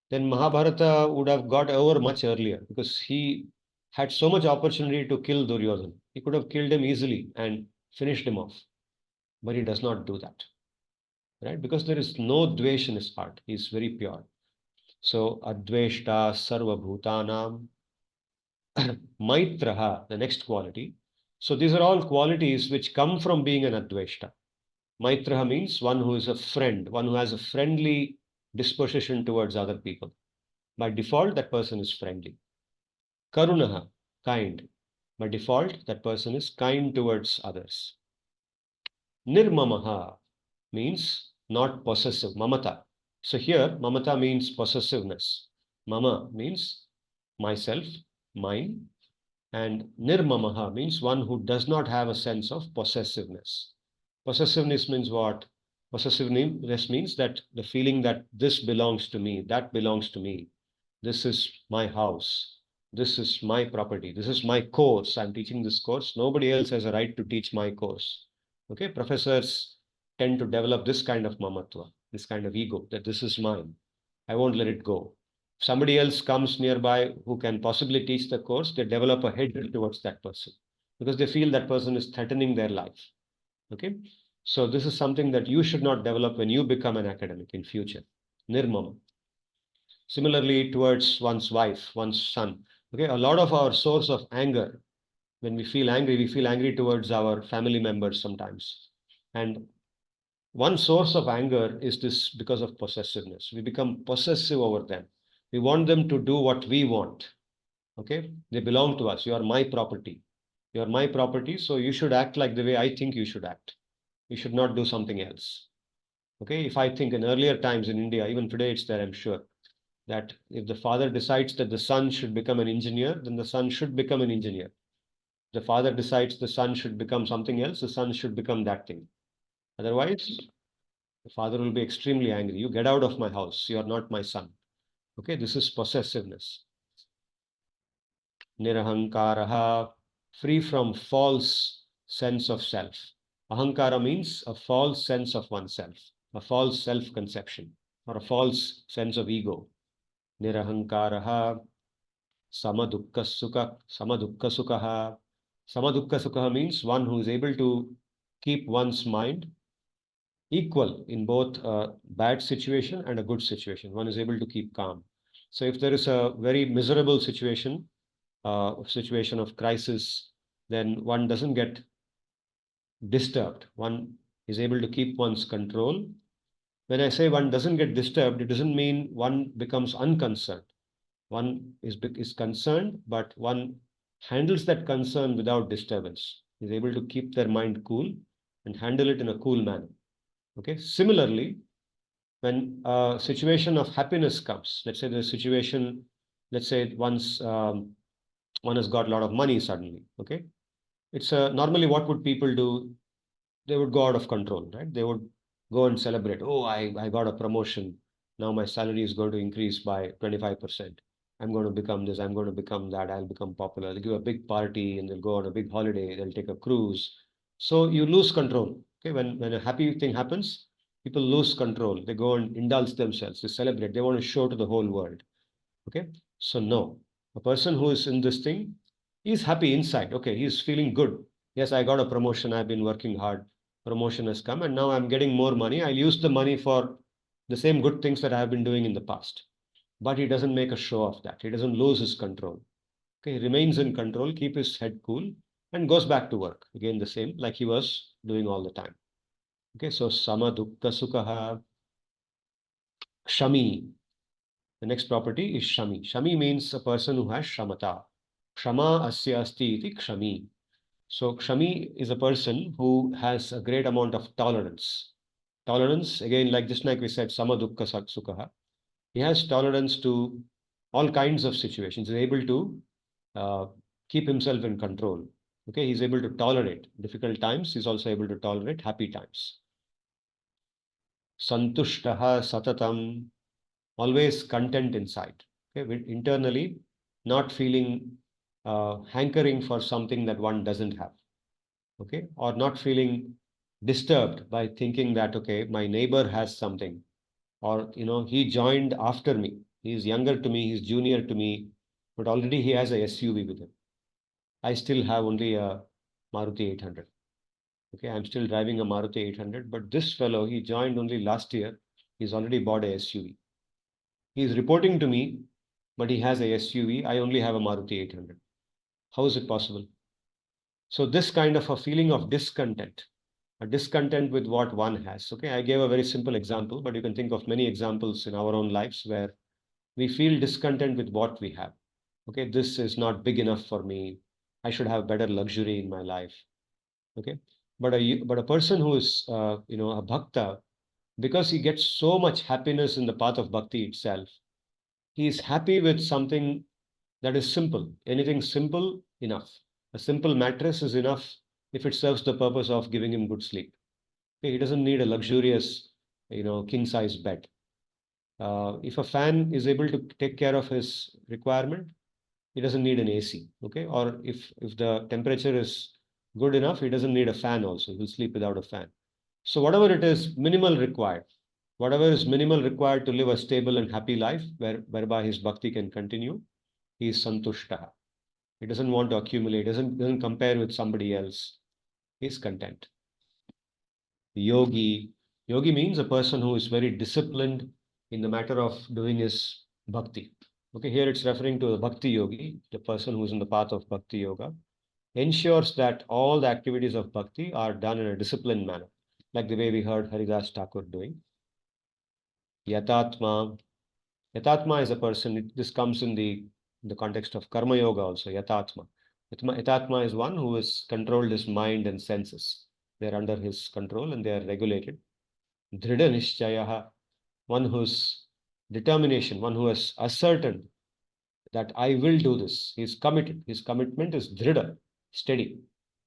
then Mahabharata would have got over much earlier, because he had so much opportunity to kill Duryodhana. He could have killed him easily and finished him off. But he does not do that. Right? Because there is no dvesh in his heart. He is very pure. So, adveshta sarva bhutanam maitraha, the next quality. So, these are all qualities which come from being an adveshta. Maitraha means one who is a friend, one who has a friendly disposition towards other people. By default, that person is friendly. Karunaha, kind. By default, that person is kind towards others. Nirmamaha means not possessive, mamata. So here, mamata means possessiveness. Mama means myself, mine. And nirmamaha means one who does not have a sense of possessiveness. Possessiveness means what? Possessiveness means that the feeling that this belongs to me, that belongs to me. This is my house. This is my property. This is my course. I'm teaching this course. Nobody else has a right to teach my course. Okay, professors tend to develop this kind of mamatva, this kind of ego, that this is mine. I won't let it go. If somebody else comes nearby who can possibly teach the course, they develop a hatred towards that person because they feel that person is threatening their life. Okay, so this is something that you should not develop when you become an academic in future. Nirmama. Similarly, towards one's wife, one's son. Okay, a lot of our source of anger, when we feel angry towards our family members sometimes. And one source of anger is this because of possessiveness. We become possessive over them. We want them to do what we want. Okay, they belong to us. You are my property. You are my property, so you should act like the way I think you should act. You should not do something else. Okay, if I think in earlier times in India, even today it's there, I'm sure, that if the father decides that the son should become an engineer, then the son should become an engineer. The father decides the son should become something else, the son should become that thing. Otherwise, the father will be extremely angry. You get out of my house. You are not my son. Okay, this is possessiveness. Nirahankaraha, free from false sense of self. Ahankara means a false sense of oneself, a false self-conception, or a false sense of ego. Nirahankaraha, samadukka sukha. Samadukka sukha means one who is able to keep one's mind equal in both a bad situation and a good situation. One is able to keep calm. So if there is a very miserable situation of crisis, then one doesn't get disturbed. One is able to keep one's control. When I say one doesn't get disturbed, it doesn't mean one becomes unconcerned. One is concerned, but one handles that concern without disturbance. Is able to keep their mind cool and handle it in a cool manner. Okay. Similarly, when a situation of happiness comes, let's say the situation, let's say once one has got a lot of money suddenly. Okay. It's normally what would people do? They would go out of control, right? They would go and celebrate. Oh, I got a promotion. Now my salary is going to increase by 25%. I'm going to become this, I'm going to become that, I'll become popular. They'll give a big party and they'll go on a big holiday, they'll take a cruise. So you lose control. Okay, when a happy thing happens, people lose control. They go and indulge themselves, they celebrate, they want to show to the whole world. Okay, so no, a person who is in this thing, he's happy inside. Okay, he's feeling good. Yes, I got a promotion, I've been working hard. Promotion has come and now I'm getting more money. I'll use the money for the same good things that I've been doing in the past. But he doesn't make a show of that. He doesn't lose his control. Okay, he remains in control, keep his head cool, and goes back to work. Again, the same, like he was doing all the time. Okay, so sama dukkha sukha, shami. The next property is Shami. Shami means a person who has Shamata. Kshama asya asti iti Kshami. So Kshami is a person who has a great amount of tolerance. Tolerance, again, like just like we said, sama dukkha sukha. He has tolerance to all kinds of situations. He's able to uh, keep himself in control. Okay, he's able to tolerate difficult times. He's also able to tolerate happy times. Santushtaha satatam, always content inside. Okay, internally, not feeling hankering for something that one doesn't have. Okay, or not feeling disturbed by thinking that, okay, my neighbor has something, or he joined after me. He's younger to me, he's junior to me, but already he has a SUV with him. I still have only a Maruti 800. Okay, I'm still driving a Maruti 800, but this fellow, he joined only last year. He's already bought a SUV. He's reporting to me, but he has a SUV. I only have a Maruti 800. How is it possible? So this kind of a feeling of discontent, a discontent with what one has. Okay, I gave a very simple example, but you can think of many examples in our own lives where we feel discontent with what we have. Okay, this is not big enough for me. I should have better luxury in my life. Okay, but a person who is a bhakta, because he gets so much happiness in the path of bhakti itself, he is happy with something that is simple. Anything simple, enough. A simple mattress is enough if it serves the purpose of giving him good sleep. Okay, he doesn't need a luxurious, king size bed. If a fan is able to take care of his requirement, he doesn't need an AC. Okay, or if the temperature is good enough, he doesn't need a fan also. He'll sleep without a fan. So whatever it is, minimal required. Whatever is minimal required to live a stable and happy life, whereby his bhakti can continue, he is santushtaha. He doesn't want to accumulate, doesn't compare with somebody else. He's content. Yogi. Yogi means a person who is very disciplined in the matter of doing his bhakti. Okay, here it's referring to the bhakti yogi, the person who's in the path of bhakti yoga, ensures that all the activities of bhakti are done in a disciplined manner, like the way we heard Haridas Thakur doing. Yatatma. Yatatma is a person, this comes in the context of karma yoga also, yatatma. Yatatma is one who has controlled his mind and senses. They're under his control and they are regulated. Dhrida nishchayaha, one whose determination, one who has ascertained that I will do this. He's committed. His commitment is dhrida, steady,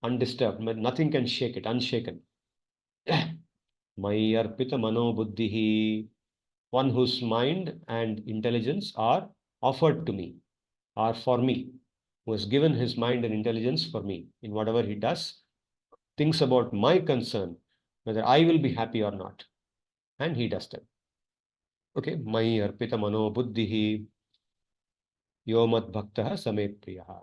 undisturbed. Nothing can shake it, unshaken. Mai arpita mano buddhihi, one whose mind and intelligence are offered to me, are for me, who has given his mind and intelligence for me. In whatever he does, thinks about my concern, whether I will be happy or not. And he does that. Okay, Mai arpita mano buddhihi yomat bhaktaha same priyaha.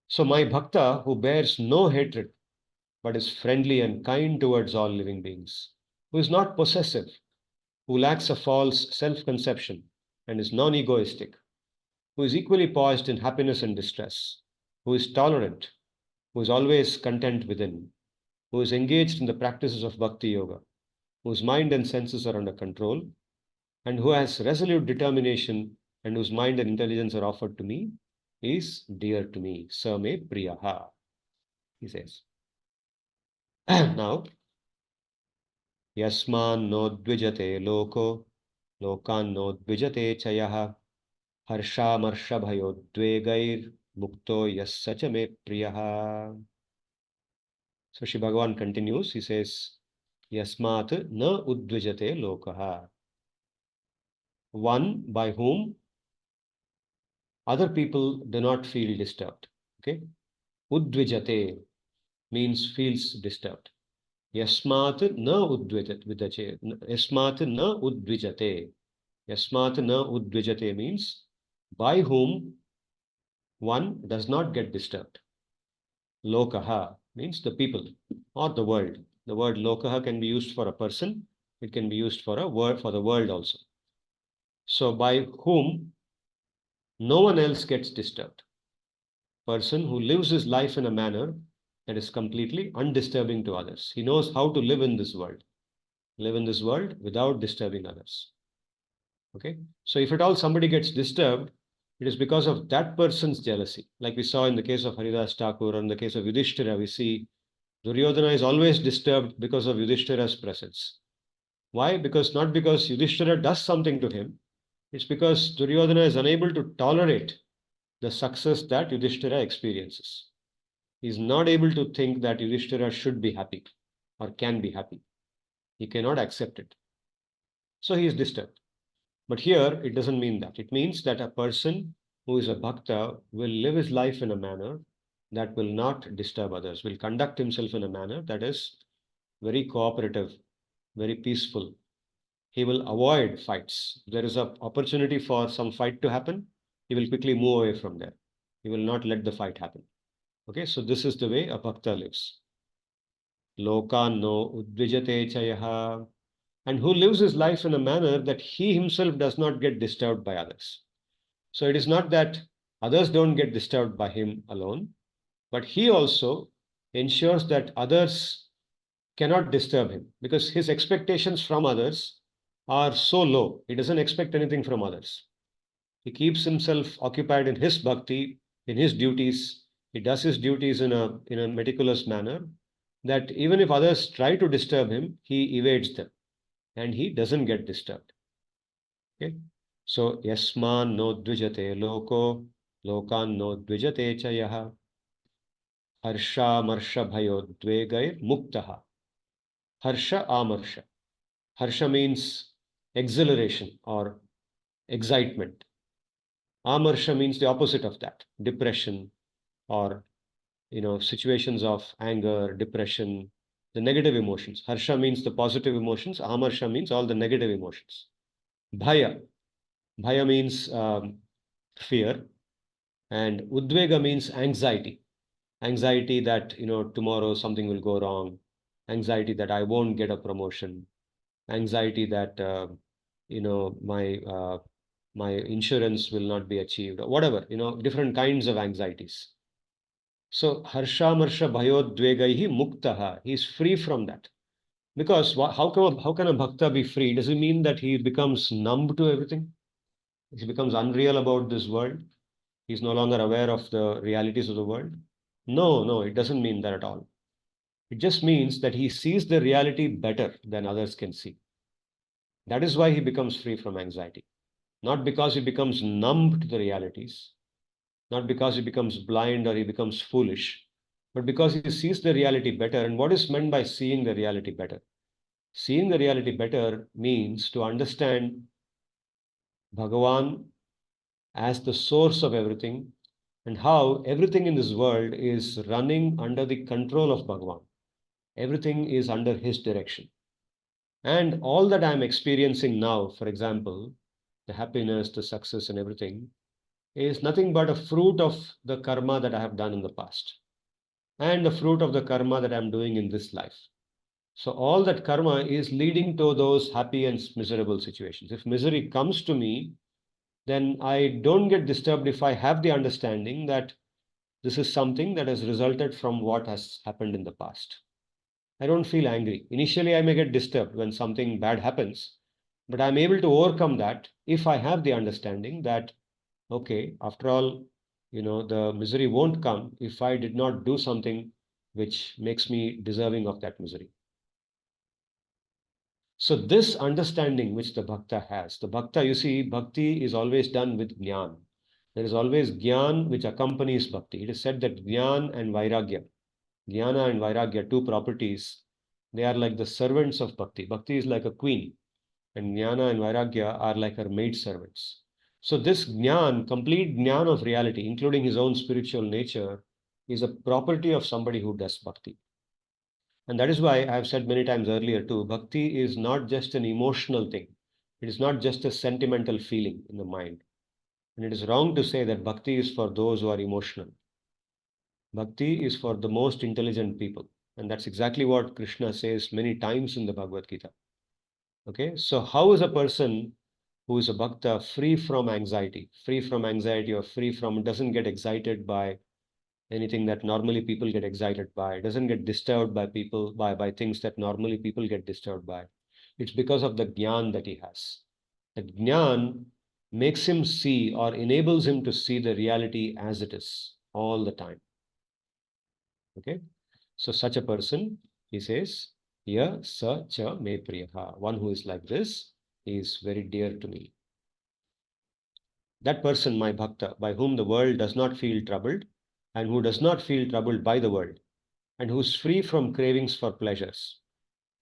So my bhakta who bears no hatred, but is friendly and kind towards all living beings, who is not possessive, who lacks a false self-conception and is non-egoistic, who is equally poised in happiness and distress, who is tolerant, who is always content within, who is engaged in the practices of bhakti yoga, whose mind and senses are under control, and who has resolute determination and whose mind and intelligence are offered to me, is dear to me. Same priyaha, he says. Now, yasman no dvijate loko, lokan no dvijate chayah, harsha marsha bhayo dvegair, mukto yassacha me priyaha. So Shri Bhagavan continues, he says, yasmat na udvijate lokaha. One by whom other people do not feel disturbed. Okay? Udvijate means feels disturbed. Yasmat na udvijate. Yasmat na udvijate. Yasmat na udvijate means by whom one does not get disturbed. Lokaha means the people or the world. The word lokaha can be used for a person. It can be used for a word for the world also. So by whom no one else gets disturbed. Person who lives his life in a manner that is completely undisturbing to others. He knows how to live in this world without disturbing others. Okay. So if at all somebody gets disturbed, it is because of that person's jealousy. Like we saw in the case of Haridas Thakur, or in the case of Yudhishthira, we see Duryodhana is always disturbed because of Yudhishthira's presence. Why? Not because Yudhishthira does something to him, it's because Duryodhana is unable to tolerate the success that Yudhishthira experiences. He is not able to think that Yudhishthira should be happy or can be happy. He cannot accept it. So he is disturbed. But here it doesn't mean that. It means that a person who is a bhakta will live his life in a manner that will not disturb others, will conduct himself in a manner that is very cooperative, very peaceful. He will avoid fights. If there is an opportunity for some fight to happen, he will quickly move away from there. He will not let the fight happen. Okay, so this is the way a bhakta lives. Lokan no udvijate chayaha. And who lives his life in a manner that he himself does not get disturbed by others. So it is not that others don't get disturbed by him alone, but he also ensures that others cannot disturb him, because his expectations from others are so low. He doesn't expect anything from others. He keeps himself occupied in his bhakti, in his duties. He does his duties in a meticulous manner, that even if others try to disturb him, he evades them and he doesn't get disturbed. Okay. So yasman no dvijate loko, lokan no dvijate chayaha, harsha marsha bhayo dvegair muktaha. Harsha amarsha. Harsha means exhilaration or excitement. Amarsha means the opposite of that, depression, or situations of anger, depression, the negative emotions. Harsha means the positive emotions. Amarsha means all the negative emotions. Bhaya. Bhaya means fear. And udvega means anxiety. Anxiety that, tomorrow something will go wrong. Anxiety that I won't get a promotion. Anxiety that, my insurance will not be achieved, or whatever, different kinds of anxieties. So harsha marsha bhayodvegaihi muktaha. He is free from that. Because how can a bhakta be free? Does it mean that he becomes numb to everything? He becomes unreal about this world? He's no longer aware of the realities of the world? No, it doesn't mean that at all. It just means that he sees the reality better than others can see. That is why he becomes free from anxiety. Not because he becomes numb to the realities, not because he becomes blind or he becomes foolish, but because he sees the reality better. And what is meant by seeing the reality better? Seeing the reality better means to understand Bhagavan as the source of everything, and how everything in this world is running under the control of Bhagavan. Everything is under his direction. And all that I'm experiencing now, for example, the happiness, the success, and everything, is nothing but a fruit of the karma that I have done in the past, and the fruit of the karma that I'm doing in this life. So all that karma is leading to those happy and miserable situations. If misery comes to me, then I don't get disturbed if I have the understanding that this is something that has resulted from what has happened in the past. I don't feel angry. Initially, I may get disturbed when something bad happens, but I'm able to overcome that if I have the understanding that, okay, after all, the misery won't come if I did not do something which makes me deserving of that misery. So this understanding which the bhakta has, the bhakta, you see, bhakti is always done with jnana. There is always jnana which accompanies bhakti. It is said that jnana and vairagya, jnana and vairagya, two properties, they are like the servants of bhakti. Bhakti is like a queen, and jnana and vairagya are like her maid servants. So this jnana, complete jnana of reality, including his own spiritual nature, is a property of somebody who does bhakti. And that is why I have said many times earlier too, bhakti is not just an emotional thing. It is not just a sentimental feeling in the mind. And it is wrong to say that bhakti is for those who are emotional. Bhakti is for the most intelligent people. And that's exactly what Krishna says many times in the Bhagavad-Gita. Okay, so how is a person who is a bhakta free from anxiety or free from, doesn't get excited by anything that normally people get excited by, doesn't get disturbed by people, by things that normally people get disturbed by? It's because of the jnana that he has. That Jnana makes him see or enables him to see the reality as it is all the time. Okay, so such a person, he says, Ya sa cha me priyaha. One who is like this is very dear to me. That person, my bhakta, by whom the world does not feel troubled, and who does not feel troubled by the world, and who is free from cravings for pleasures,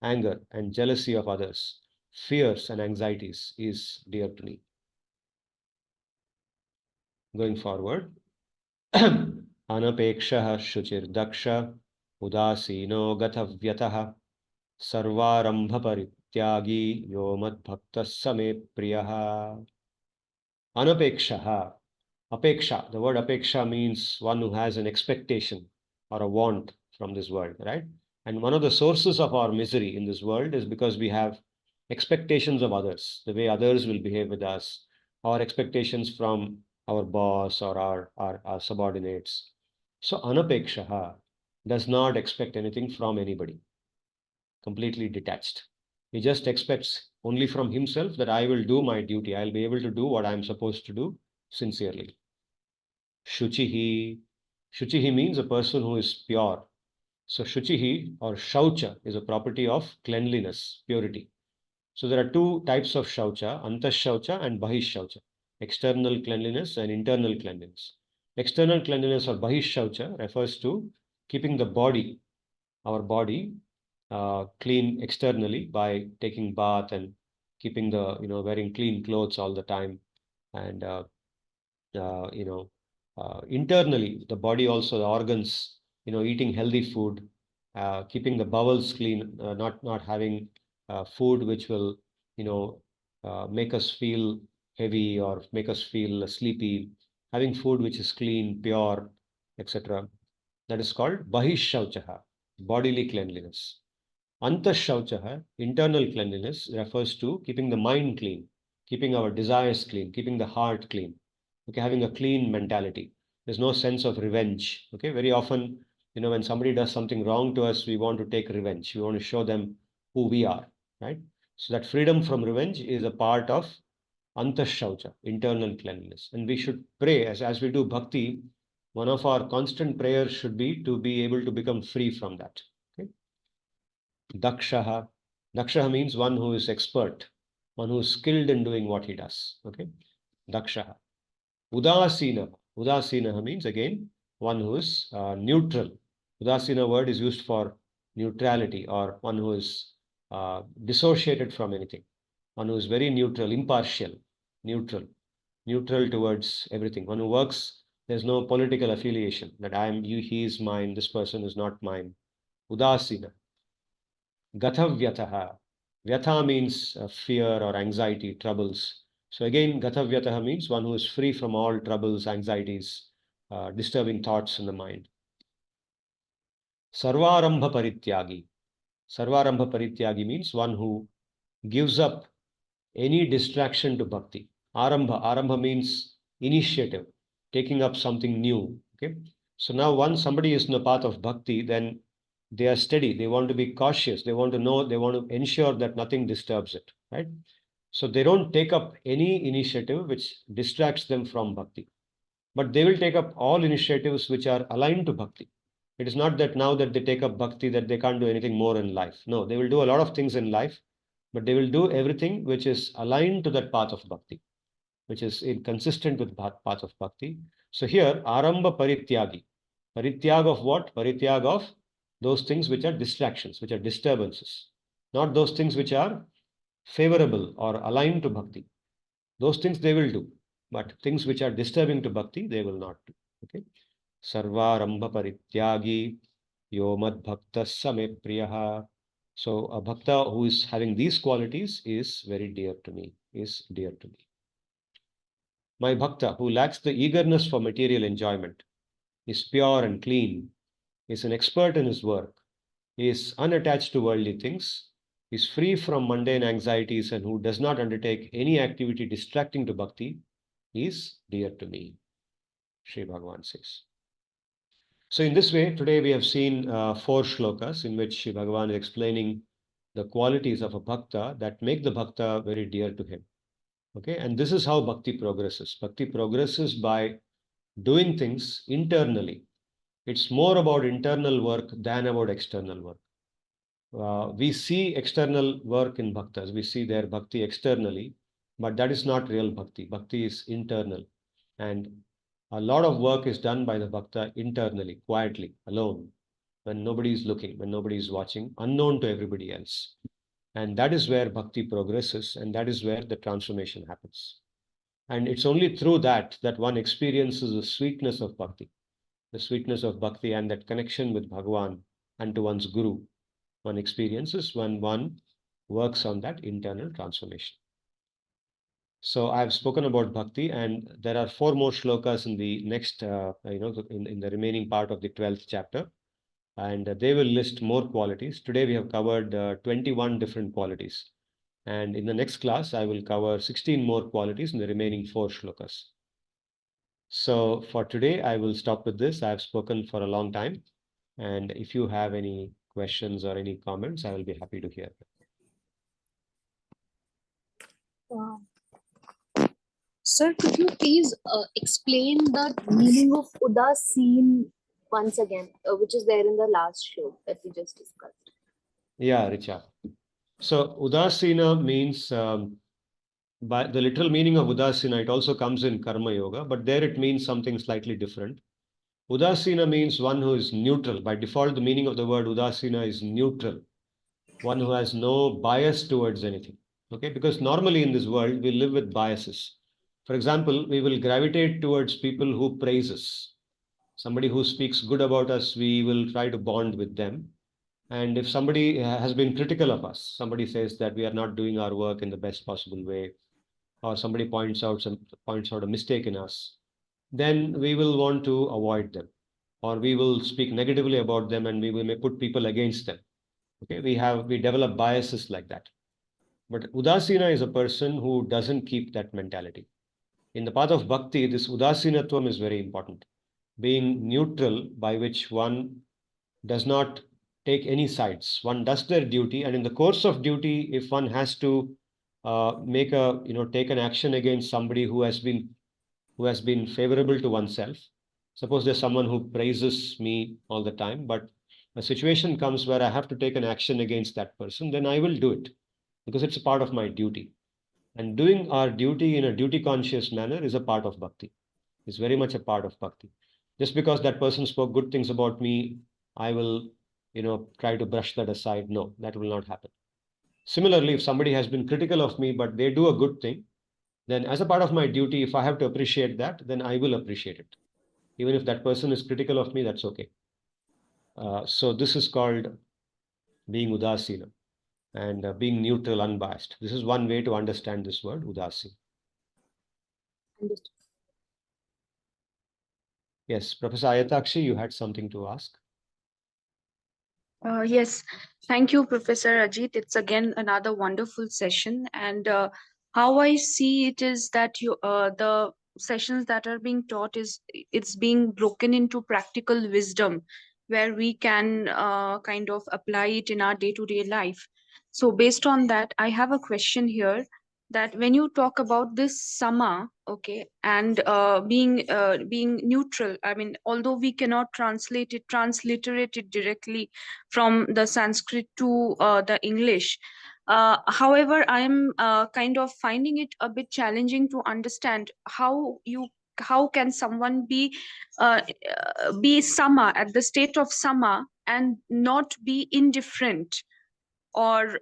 anger, and jealousy of others, fears and anxieties, is dear to me. Going forward, Anapekshah shuchir daksha udasino gathavyatah sarvarambha parityagi yo mad bhaktas same priyaha. Anapeksha. Apeksha. The word apeksha means one who has an expectation or a want from this world, right? And one of the sources of our misery in this world is because we have expectations of others, the way others will behave with us, our expectations from our boss or our subordinates. So anapeksha does not expect anything from anybody, completely detached. He just expects only from himself that I will do my duty. I'll be able to do what I'm supposed to do sincerely. Shuchihi. Shuchihi means a person who is pure. So Shuchihi or Shaucha is a property of cleanliness, purity. So there are two types of Shaucha, Antashaucha and Bahishaucha. External cleanliness and internal cleanliness. External cleanliness or Bahishaucha refers to keeping the body, our body, clean externally by taking bath and keeping the, wearing clean clothes all the time. And, uh, you know, internally, the body also, the organs, eating healthy food, keeping the bowels clean, not having food which will, make us feel heavy or make us feel sleepy, having food which is clean, pure, etc. That is called Bahishauchaha, bodily cleanliness. Antashauchaha, internal cleanliness, refers to keeping the mind clean, keeping our desires clean, keeping the heart clean, okay, having a clean mentality. There's no sense of revenge. Okay, very often, when somebody does something wrong to us, we want to take revenge. We want to show them who we are, right? So that freedom from revenge is a part of antashaucha, internal cleanliness. And we should pray as we do bhakti. One of our constant prayers should be to be able to become free from that. Okay? Dakshaha. Dakshaha means one who is expert, one who is skilled in doing what he does. Okay? Dakshaha. Udasina. Udasina means again one who is neutral. Udasina word is used for neutrality or one who is dissociated from anything. One who is very neutral, impartial, neutral, neutral towards everything. One who works, there's no political affiliation that I am you, he is mine, this person is not mine. Udasina. Gathavyataha. Vyatha means fear or anxiety, troubles. So again, Gathavyataha means one who is free from all troubles, anxieties, disturbing thoughts in the mind. Sarvarambha Parityagi. Sarvarambha Parityagi means one who gives up any distraction to bhakti. Arambha means initiative, taking up something new. Okay. So now once somebody is in the path of bhakti, then they are steady. They want to be cautious. They want to know, they want to ensure that nothing disturbs it. Right. So they don't take up any initiative which distracts them from bhakti. But they will take up all initiatives which are aligned to bhakti. It is not that now that they take up bhakti that they can't do anything more in life. No, they will do a lot of things in life, but they will do everything which is aligned to that path of bhakti, which is consistent with path of bhakti. So here, arambha parityagi. Parityag of what? Parityag of those things which are distractions, which are disturbances, not those things which are favorable or aligned to bhakti. Those things they will do, but things which are disturbing to bhakti, they will not do. Okay. Sarvarambha parityagi yomad bhaktas same priyaha. So a bhakta who is having these qualities is very dear to me, is dear to me. My bhakta who lacks the eagerness for material enjoyment, is pure and clean, is an expert in his work, is unattached to worldly things, is free from mundane anxieties, and who does not undertake any activity distracting to bhakti, is dear to me. Sri Bhagavan says. So in this way, today we have seen 4 shlokas in which Sri Bhagavan is explaining the qualities of a bhakta that make the bhakta very dear to him. Okay, and this is how bhakti progresses. Bhakti progresses by doing things internally. It's more about internal work than about external work. We see external work in bhaktas, we see their bhakti externally, but that is not real bhakti. Bhakti is internal. And a lot of work is done by the bhakta internally, quietly, alone, when nobody is looking, when nobody is watching, unknown to everybody else. And that is where bhakti progresses, and that is where the transformation happens. And it's only through that that one experiences the sweetness of bhakti, and that connection with Bhagavan and to one's guru. One experiences when one works on that internal transformation. So I've spoken about bhakti, and there are 4 more shlokas in the next, in the remaining part of the 12th chapter, and they will list more qualities. Today we have covered 21 different qualities, and in the next class I will cover 16 more qualities in the remaining 4 shlokas. So for today I will stop with this. I have spoken for a long time, and if you have any questions or any comments, I will be happy to hear them. Sir, could you please explain the meaning of udasin once again, which is there in the last show that we just discussed? Yeah, Richa. So udasina means, by the literal meaning of udasina, it also comes in karma yoga, but there it means something slightly different. Udasina means one who is neutral. By default, the meaning of the word udasina is neutral, one who has no bias towards anything. Okay, because normally in this world we live with biases. For example, we will gravitate towards people who praise us. Somebody who speaks good about us, we will try to bond with them. And if somebody has been critical of us, somebody says that we are not doing our work in the best possible way, or somebody points out a mistake in us, then we will want to avoid them, or we will speak negatively about them, and we may put people against them. Okay, we develop biases like that. But udasina is a person who doesn't keep that mentality. In the path of bhakti, this udasinatvam is very important. Being neutral, by which one does not take any sides. One does their duty, and in the course of duty, if one has to take an action against somebody who has been favorable to oneself. Suppose there's someone who praises me all the time, but a situation comes where I have to take an action against that person, then I will do it because it's a part of my duty. And doing our duty in a duty conscious manner is a part of bhakti. It's very much a part of bhakti. Just because that person spoke good things about me, I will, try to brush that aside. No, that will not happen. Similarly, if somebody has been critical of me, but they do a good thing, then as a part of my duty, if I have to appreciate that, then I will appreciate it. Even if that person is critical of me, that's okay. So this is called being udasina, and being neutral, unbiased. This is one way to understand this word, udasi. Understood. Yes, Professor Ayatakshi, you had something to ask? Yes, thank you, Professor Ajit. It's again another wonderful session, and how I see it is that the sessions that are being taught it's being broken into practical wisdom, where we can kind of apply it in our day-to-day life. So, based on that, I have a question here that when you talk about this sama, okay, and being neutral, I mean, although we cannot transliterate it directly from the Sanskrit to the English. However, I am kind of finding it a bit challenging to understand how can someone be sama at the state of sama and not be indifferent, or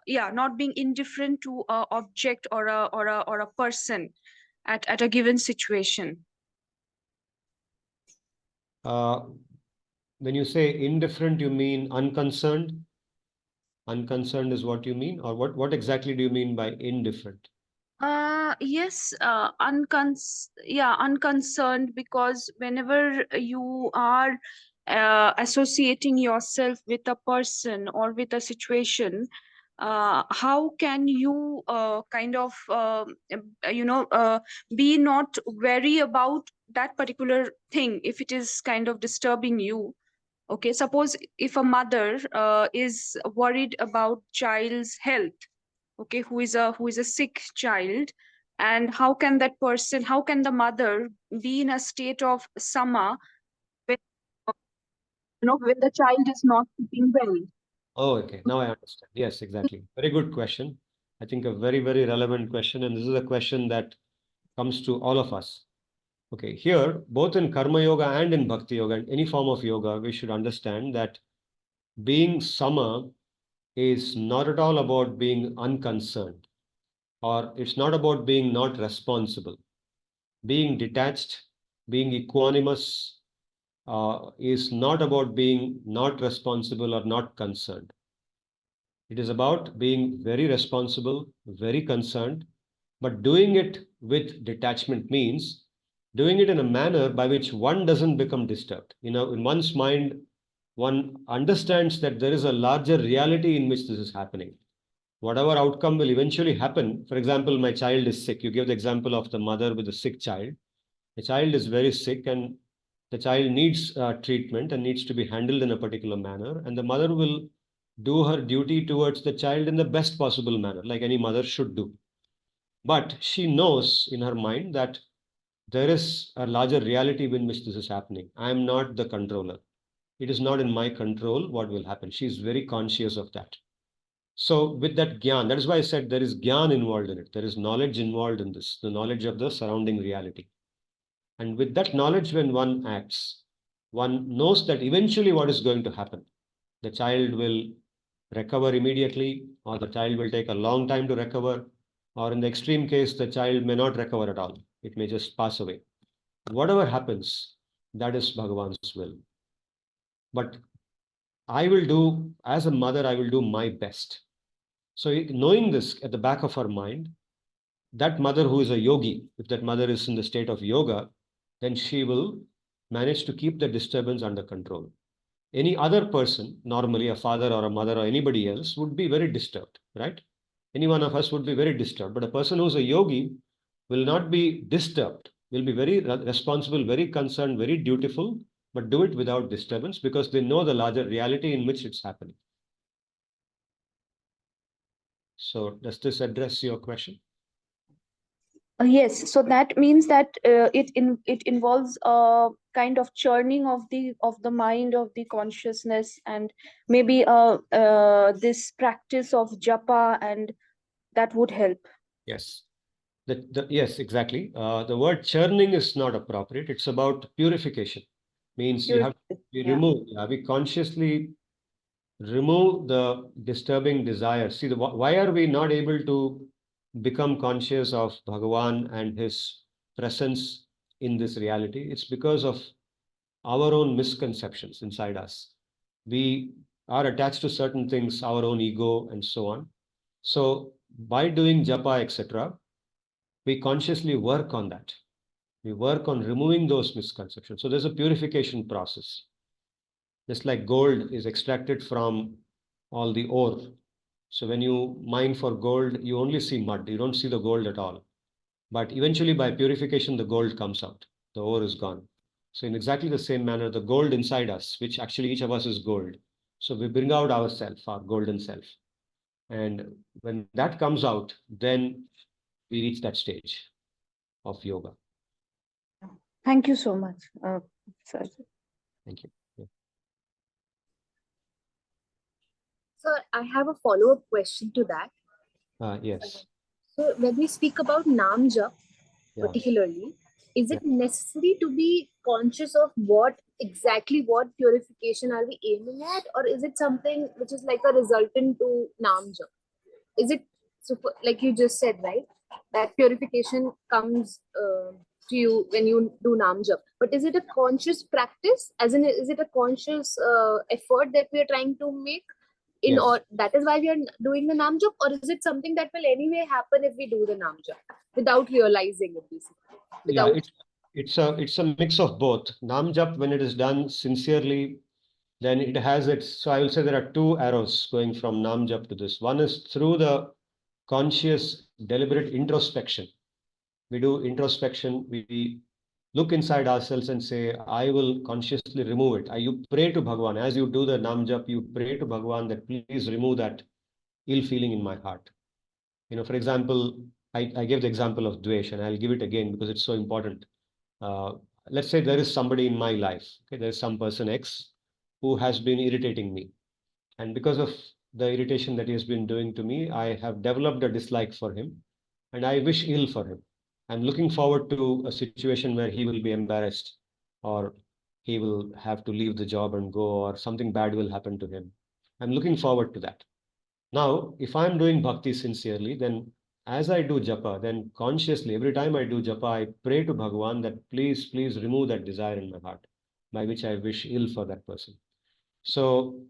not being indifferent to a object or a person at a given situation. When you say indifferent, you mean unconcerned? Unconcerned is what you mean, or what exactly do you mean by indifferent? Yes, unconcerned, because whenever you are associating yourself with a person or with a situation, how can you be not worry about that particular thing if it is kind of disturbing you? Okay, suppose if a mother is worried about child's health, okay, who is a sick child, and how can that person, how can the mother be in a state of sama when, when the child is not keeping well? Oh, okay. Now I understand. Yes, exactly. Very good question. I think a very, very relevant question. And this is a question that comes to all of us. Okay, here, both in Karma Yoga and in Bhakti Yoga, and any form of yoga, we should understand that being sama is not at all about being unconcerned, or it's not about being not responsible. Being detached, being equanimous, is not about being not responsible or not concerned. It is about being very responsible, very concerned, but doing it with detachment means doing it in a manner by which one doesn't become disturbed. In one's mind, one understands that there is a larger reality in which this is happening. Whatever outcome will eventually happen, for example, my child is sick. You give the example of the mother with a sick child. The child is very sick and the child needs treatment and needs to be handled in a particular manner. And the mother will do her duty towards the child in the best possible manner, like any mother should do. But she knows in her mind that there is a larger reality in which this is happening. I am not the controller. It is not in my control what will happen. She is very conscious of that. So with that gyan, that is why I said there is gyan involved in it. There is knowledge involved in this, the knowledge of the surrounding reality. And with that knowledge, when one acts, one knows that eventually what is going to happen. The child will recover immediately, or the child will take a long time to recover, or in the extreme case, the child may not recover at all. It may just pass away. Whatever happens, that is Bhagavan's will. But I will do, as a mother, I will do my best. So knowing this at the back of her mind, that mother who is a yogi, if that mother is in the state of yoga, then she will manage to keep the disturbance under control. Any other person, normally a father or a mother or anybody else, would be very disturbed, right? Any one of us would be very disturbed. But a person who's a yogi will not be disturbed, will be very responsible, very concerned, very dutiful, but do it without disturbance because they know the larger reality in which it's happening. So does this address your question? Yes, so that means that it involves a kind of churning of the mind, of the consciousness, and maybe this practice of japa, and that would help. Yes. Yes, exactly. The word churning is not appropriate. It's about purification. Means you have we consciously remove the disturbing desires. See, why are we not able to become conscious of Bhagavan and his presence in this reality? It's because of our own misconceptions inside us. We are attached to certain things, our own ego, and so on. So by doing japa, etc., we consciously work on that. We work on removing those misconceptions. So there's a purification process. Just like gold is extracted from all the ore. So when you mine for gold, you only see mud. You don't see the gold at all. But eventually by purification, the gold comes out. The ore is gone. So in exactly the same manner, the gold inside us, which actually each of us is gold. So we bring out ourself, our golden self. And when that comes out, then we reach that stage of yoga. Thank you so much, sir. Thank you. Yeah. So I have a follow-up question to that. Yes. So when we speak about Nam Jap, Yeah. particularly, is it necessary to be conscious of what purification are we aiming at, or is it something which is like a resultant to Nam Jap? Is it super, like you just said, right? That purification comes to you when you do Nam Jap. But is it a conscious practice? As in, is it a conscious effort that we are trying to make? Or that is why we are doing the Nam Jap, or is it something that will anyway happen if we do the Nam Jap without realizing it, basically? Yeah, it's a mix of both. Nam Jap, when it is done sincerely, then it has its. So I will say there are two arrows going from Nam Jap to this. One is through the conscious, deliberate introspection. We do introspection. We look inside ourselves and say, I will consciously remove it. You pray to Bhagavan. As you do the Nam Jap, you pray to Bhagavan that please remove that ill feeling in my heart. For example, I gave the example of dvesh, and I'll give it again because it's so important. Let's say there is somebody in my life, okay, there is some person X who has been irritating me. And because of the irritation that he has been doing to me, I have developed a dislike for him and I wish ill for him. I'm looking forward to a situation where he will be embarrassed or he will have to leave the job and go, or something bad will happen to him. I'm looking forward to that. Now, if I'm doing bhakti sincerely, then as I do japa, then consciously, every time I do japa, I pray to Bhagavan that please, please remove that desire in my heart, by which I wish ill for that person. So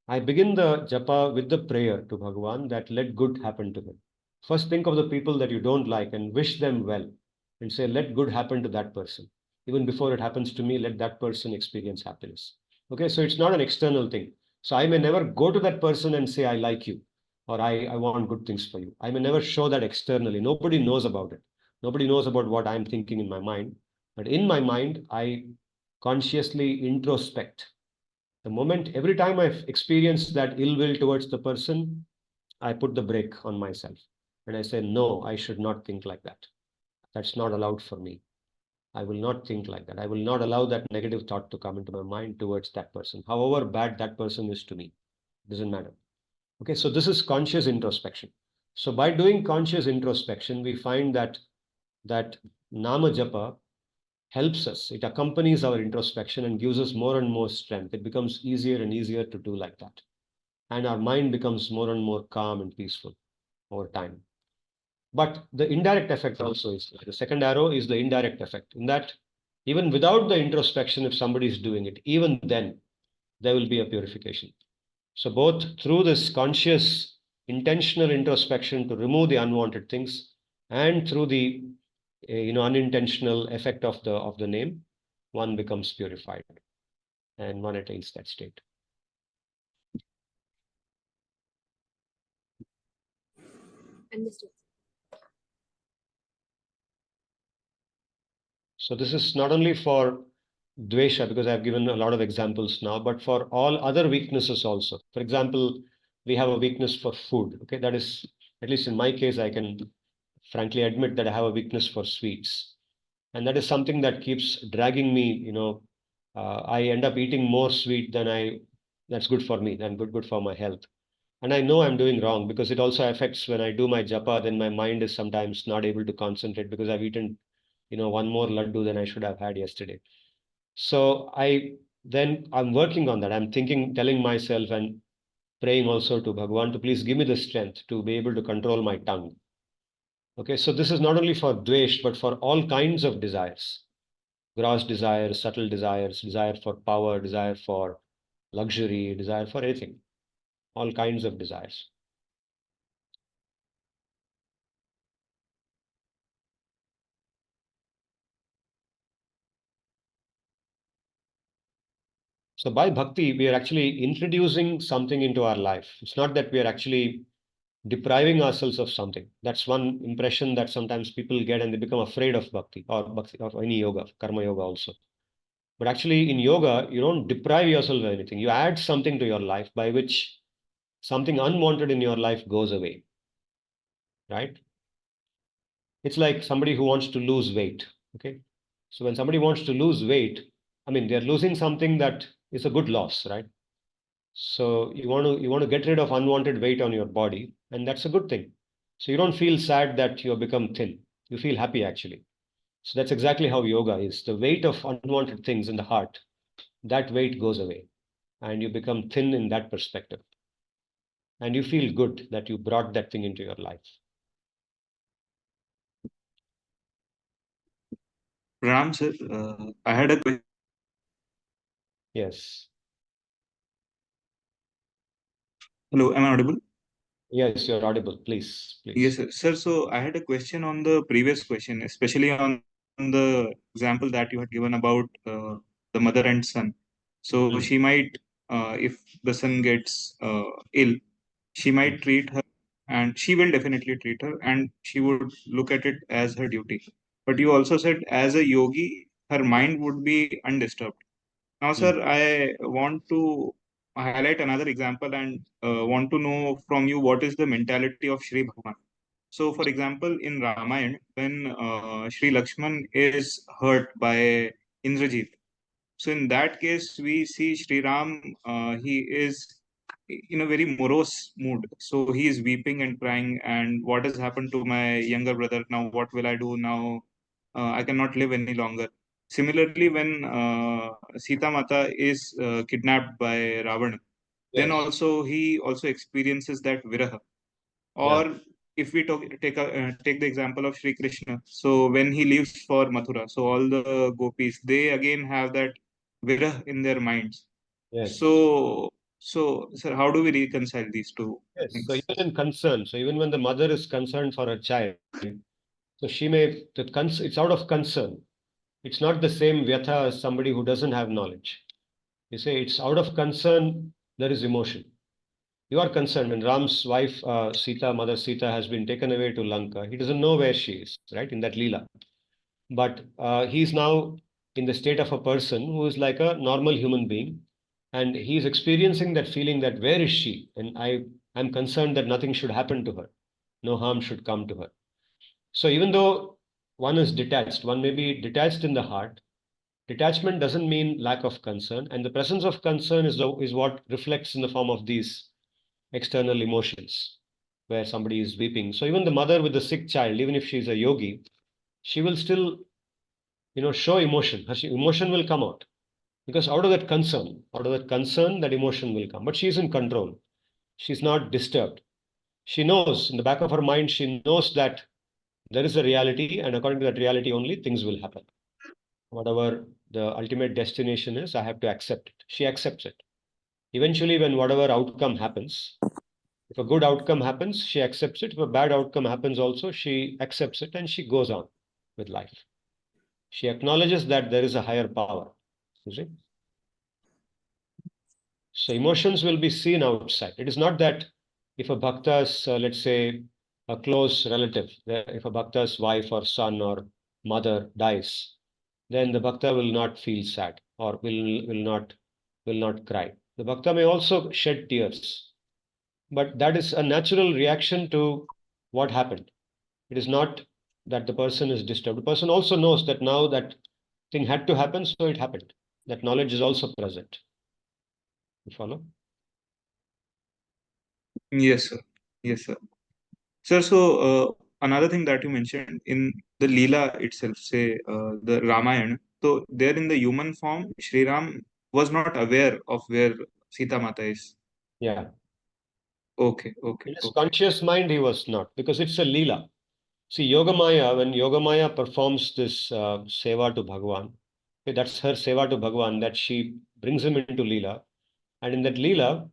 I begin the japa with the prayer to Bhagavan that let good happen to them. First, think of the people that you don't like and wish them well and say, let good happen to that person. Even before it happens to me, let that person experience happiness. Okay, so it's not an external thing. So I may never go to that person and say, I like you or I want good things for you. I may never show that externally. Nobody knows about it. Nobody knows about what I'm thinking in my mind. But in my mind, I consciously introspect. The moment, every time I've experienced that ill will towards the person, I put the brake on myself and I say, no, I should not think like that. That's not allowed for me. I will not think like that. I will not allow that negative thought to come into my mind towards that person, however bad that person is to me. It doesn't matter. Okay, so this is conscious introspection. So by doing conscious introspection, we find that nama japa helps us. It accompanies our introspection and gives us more and more strength. It becomes easier and easier to do like that. And our mind becomes more and more calm and peaceful over time. But the indirect effect also is there. The second arrow is the indirect effect. In that, even without the introspection, if somebody is doing it, even then, there will be a purification. So both through this conscious, intentional introspection to remove the unwanted things, and through the unintentional effect of the name, one becomes purified and one attains that state. Understood. So this is not only for dvesha, because I've given a lot of examples now, but for all other weaknesses also. For example, we have a weakness for food. Okay, that is, at least in my case, I can frankly admit that I have a weakness for sweets. And that is something that keeps dragging me. I end up eating more sweet than that's good for me, than good for my health. And I know I'm doing wrong because it also affects when I do my japa, then my mind is sometimes not able to concentrate because I've eaten, one more laddu than I should have had yesterday. So I'm working on that. I'm thinking, telling myself and praying also to Bhagavan to please give me the strength to be able to control my tongue. Okay, so this is not only for dvesh, but for all kinds of desires. Gross desires, subtle desires, desire for power, desire for luxury, desire for anything. All kinds of desires. So by bhakti, we are actually introducing something into our life. It's not that we are actually depriving ourselves of something. That's one impression that sometimes people get and they become afraid of bhakti or any yoga, karma yoga also. But actually in yoga, you don't deprive yourself of anything. You add something to your life by which something unwanted in your life goes away, right? It's like somebody who wants to lose weight, okay? So when somebody wants to lose weight, I mean, they're losing something that is a good loss, right? So you want to get rid of unwanted weight on your body, and that's a good thing. So you don't feel sad that you have become thin. You feel happy actually. So that's exactly how yoga is. The weight of unwanted things in the heart, that weight goes away, and you become thin in that perspective. And you feel good that you brought that thing into your life. Ram sir, I had a question. Yes. Hello, am I audible? Yes, you're audible. Please, please. Yes, sir. Sir, so I had a question on the previous question, especially on the example that you had given about the mother and son. So she might, if the son gets ill, she might treat her, and she will definitely treat her, and she would look at it as her duty. But you also said, as a yogi, her mind would be undisturbed. Now, sir, I want to highlight another example and want to know from you what is the mentality of Sri Bhagavan. So, for example, in Ramayana, when Sri Lakshman is hurt by Indrajit, so in that case, we see Sri Ram, he is in a very morose mood. So he is weeping and crying, and what has happened to my younger brother? Now, what will I do now? I cannot live any longer. Similarly, when Sita Mata is kidnapped by Ravana, then Yes. also he also experiences that viraha. Yeah. Or if we take the example of Sri Krishna, so when he leaves for Mathura, so all the gopis, they again have that virah in their minds. Yes. So sir, how do we reconcile these two Yes. So things? even in concern, so even when the mother is concerned for her child, so she may, it's out of concern. It's not the same vyatha as somebody who doesn't have knowledge. You say it's out of concern, there is emotion. You are concerned when Ram's wife, Sita, mother Sita, has been taken away to Lanka. He doesn't know where she is, right, in that Leela. But he's now in the state of a person who is like a normal human being. And he's experiencing that feeling that where is she? And I'm concerned that nothing should happen to her. No harm should come to her. So even though one is detached, one may be detached in the heart. Detachment doesn't mean lack of concern. And the presence of concern is what reflects in the form of these external emotions where somebody is weeping. So even the mother with the sick child, even if she's a yogi, she will still, show emotion. Her emotion will come out because out of that concern, that emotion will come. But she's in control. She's not disturbed. She knows in the back of her mind, she knows that there is a reality, and according to that reality only, things will happen. Whatever the ultimate destination is, I have to accept it. She accepts it. Eventually, when whatever outcome happens, if a good outcome happens, she accepts it. If a bad outcome happens also, she accepts it and she goes on with life. She acknowledges that there is a higher power. You see? So emotions will be seen outside. It is not that if a bhakta's, let's say, a close relative, if a bhakta's wife or son or mother dies, then the bhakta will not feel sad or will not cry. The bhakta may also shed tears, but that is a natural reaction to what happened. It is not that the person is disturbed. The person also knows that now that thing had to happen, so it happened. That knowledge is also present. You follow? Yes, sir. Yes, sir. Sir, so another thing that you mentioned in the Leela itself, say the Ramayana, so there in the human form, Sri Ram was not aware of where Sita Mata is. Yeah. Okay, okay, In his okay. conscious mind, he was not, because it's a Leela. See, Yogamaya, when Yogamaya performs this seva to Bhagavan, okay, that's her seva to Bhagavan, that she brings him into Leela. And in that Leela,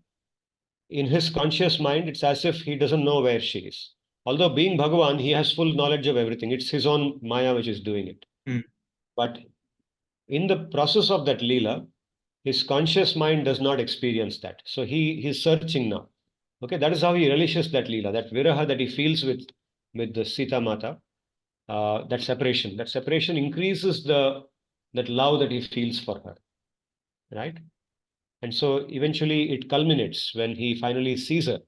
in his conscious mind, it's as if he doesn't know where she is. Although being Bhagavan, he has full knowledge of everything. It's his own Maya which is doing it. Hmm. But in the process of that Leela, his conscious mind does not experience that. So he's searching now. Okay, that is how he relishes that Leela, that viraha that he feels with the Sita Mata, that separation. That separation increases that love that he feels for her. Right? And so eventually it culminates when he finally sees her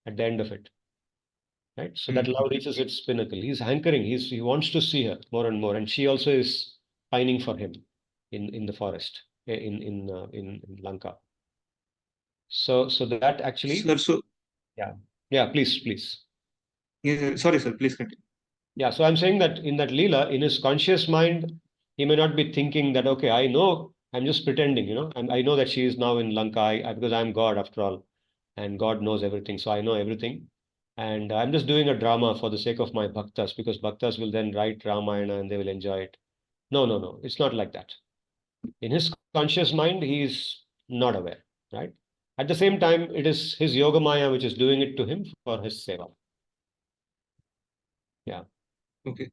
at the end of it. Right? So that love reaches its pinnacle. He's hankering, he wants to see her more and more. And she also is pining for him in the forest, in Lanka. So that actually, Sir, so yeah. Yeah, please. yeah, sorry, sir, please continue. Yeah, so I'm saying that in that Leela, in his conscious mind, he may not be thinking that, okay, I know, I'm just pretending, I know that she is now in Lanka because I'm God after all, and God knows everything, so I know everything. And I'm just doing a drama for the sake of my bhaktas, because bhaktas will then write Ramayana and they will enjoy it. No, it's not like that. In his conscious mind, he is not aware, right? At the same time, it is his yoga maya which is doing it to him for his seva. Yeah. Okay.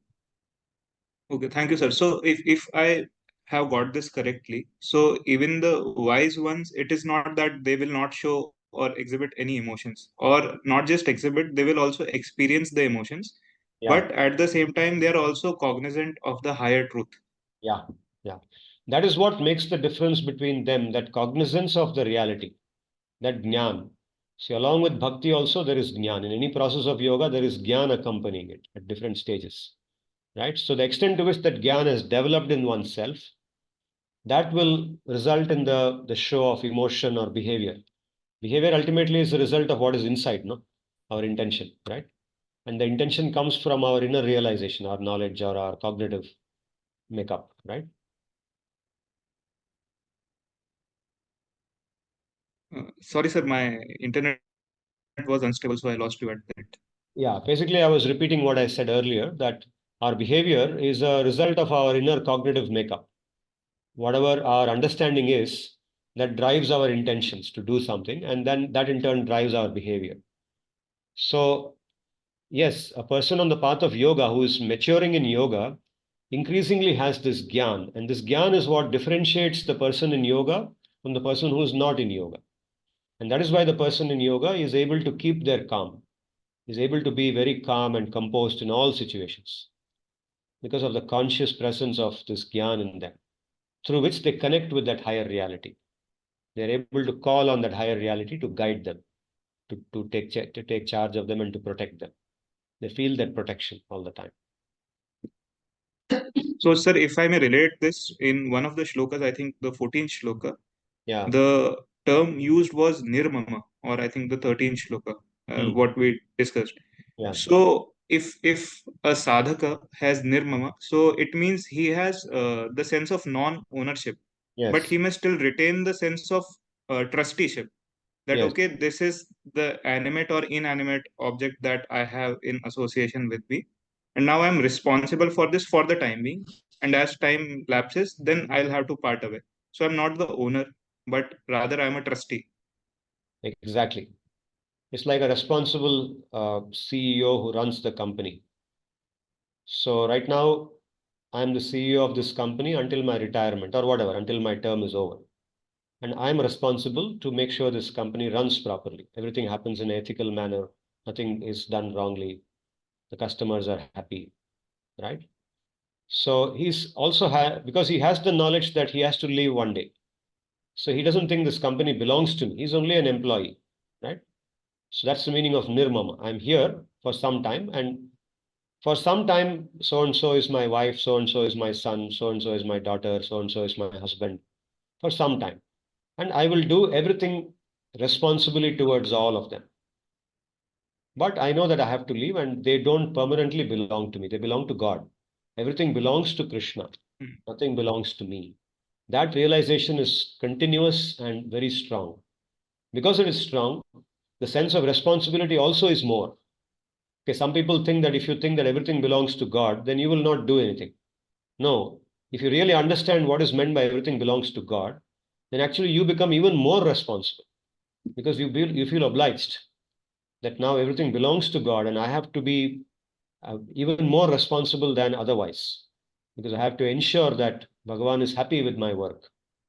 Okay, thank you, sir. So if I have got this correctly, so even the wise ones, it is not that they will not show or exhibit any emotions, or not just exhibit, they will also experience the emotions, Yeah. but at the same time, they are also cognizant of the higher truth. Yeah, yeah. That is what makes the difference between them, that cognizance of the reality, that jnana. See, along with bhakti also there is jnana. In any process of yoga, there is jnana accompanying it at different stages, right? So the extent to which that jnana is developed in oneself, that will result in the show of emotion or behavior. Behavior ultimately is the result of what is inside, no? Our intention, right? And the intention comes from our inner realization, our knowledge or our cognitive makeup, right? Sorry, sir, my internet was unstable, so I lost you at that. Yeah, basically, I was repeating what I said earlier, that our behavior is a result of our inner cognitive makeup. Whatever our understanding is, that drives our intentions to do something, and then that in turn drives our behavior. So, yes, a person on the path of yoga who is maturing in yoga increasingly has this gyan, and this gyan is what differentiates the person in yoga from the person who is not in yoga. And that is why the person in yoga is able to keep their calm, is able to be very calm and composed in all situations because of the conscious presence of this gyan in them, through which they connect with that higher reality. They're able to call on that higher reality to guide them, to take charge of them and to protect them. They feel that protection all the time. So, sir, if I may relate this in one of the shlokas, I think the 14th shloka, Yeah. the term used was nirmama, or I think the 13th shloka, what we discussed. Yeah. So, if a sadhaka has nirmama, so it means he has the sense of non-ownership, but Yes. he must still retain the sense of trusteeship. That Yes. okay, this is the animate or inanimate object that I have in association with me, and now I'm responsible for this for the time being, and as time lapses then I'll have to part away. So I'm not the owner, but rather I'm a trustee. Exactly. It's like a responsible CEO who runs the company. So right now, I'm the CEO of this company until my retirement or whatever, until my term is over. And I'm responsible to make sure this company runs properly. Everything happens in an ethical manner. Nothing is done wrongly. The customers are happy, right? So he's also because he has the knowledge that he has to leave one day. So he doesn't think this company belongs to me. He's only an employee, right? So that's the meaning of nirmama. I'm here for some time, and for some time, so and so is my wife, so and so is my son, so and so is my daughter, so and so is my husband, for some time. And I will do everything responsibly towards all of them. But I know that I have to leave, and they don't permanently belong to me. They belong to God. Everything belongs to Krishna. Nothing belongs to me. That realization is continuous and very strong. Because it is strong, the sense of responsibility also is more. Okay, some people think that if you think that everything belongs to God, then you will not do anything. No, if you really understand what is meant by everything belongs to God, then actually you become even more responsible because you feel obliged that now everything belongs to God and I have to be even more responsible than otherwise because I have to ensure that Bhagavan is happy with my work,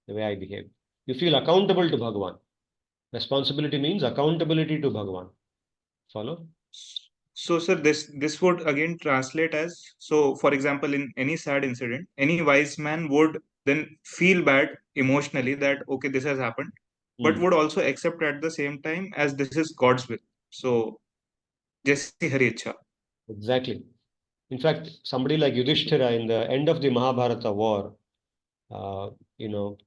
the way I behave. You feel accountable to Bhagavan. Responsibility means accountability to Bhagavan. Follow? So, sir, this would again translate as, so for example, in any sad incident, any wise man would then feel bad emotionally that okay, this has happened, but would also accept at the same time as this is God's will. So, Jaisi Hari Ichha. Exactly. In fact, somebody like Yudhishthira in the end of the Mahabharata war, uh, you know,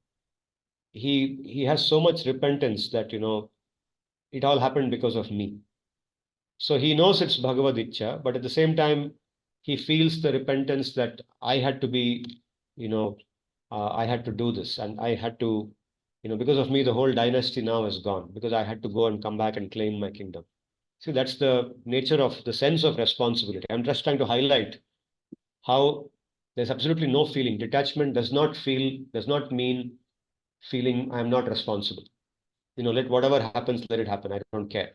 he has so much repentance that it all happened because of me. So he knows it's Bhagavad-Ichcha, but at the same time, he feels the repentance that I had to be, I had to do this, and I had to, because of me, the whole dynasty now is gone because I had to go and come back and claim my kingdom. See, that's the nature of the sense of responsibility. I'm just trying to highlight how there's absolutely no feeling. Detachment does not mean feeling I'm not responsible. Let whatever happens, let it happen. I don't care.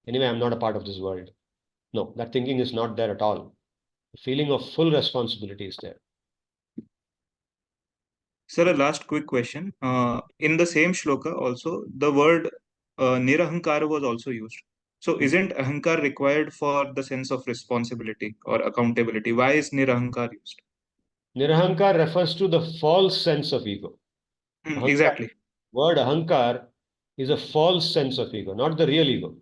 Anyway, I'm not a part of this world. No, that thinking is not there at all. The feeling of full responsibility is there. Sir, a last quick question. In the same shloka, also the word nirahankara was also used. So, isn't ahankar required for the sense of responsibility or accountability? Why is nirahankar used? Nirahankar refers to the false sense of ego. Ahankar, Exactly. word ahankar is a false sense of ego, not the real ego.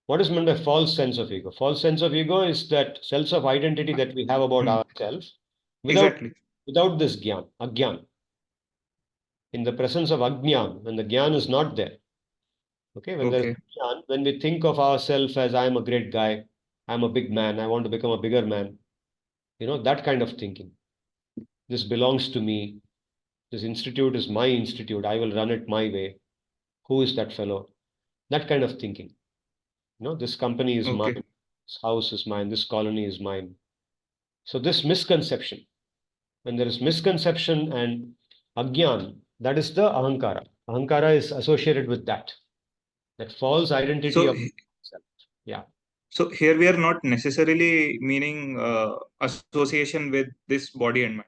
What is meant by false sense of ego? False sense of ego is that sense of identity that we have about ourselves without this gyan, agyan. In the presence of agyan, when the gyan is not there, okay, when there's gyan, when we think of ourselves as I am a great guy, I'm a big man, I want to become a bigger man, that kind of thinking. This belongs to me. This institute is my institute. I will run it my way. Who is that fellow? That kind of thinking. This company is mine. This house is mine. This colony is mine. So this misconception, when there is misconception and agyan, that is the ahankara. Ahankara is associated with that false identity of self. Yeah. So here we are not necessarily meaning association with this body and mind.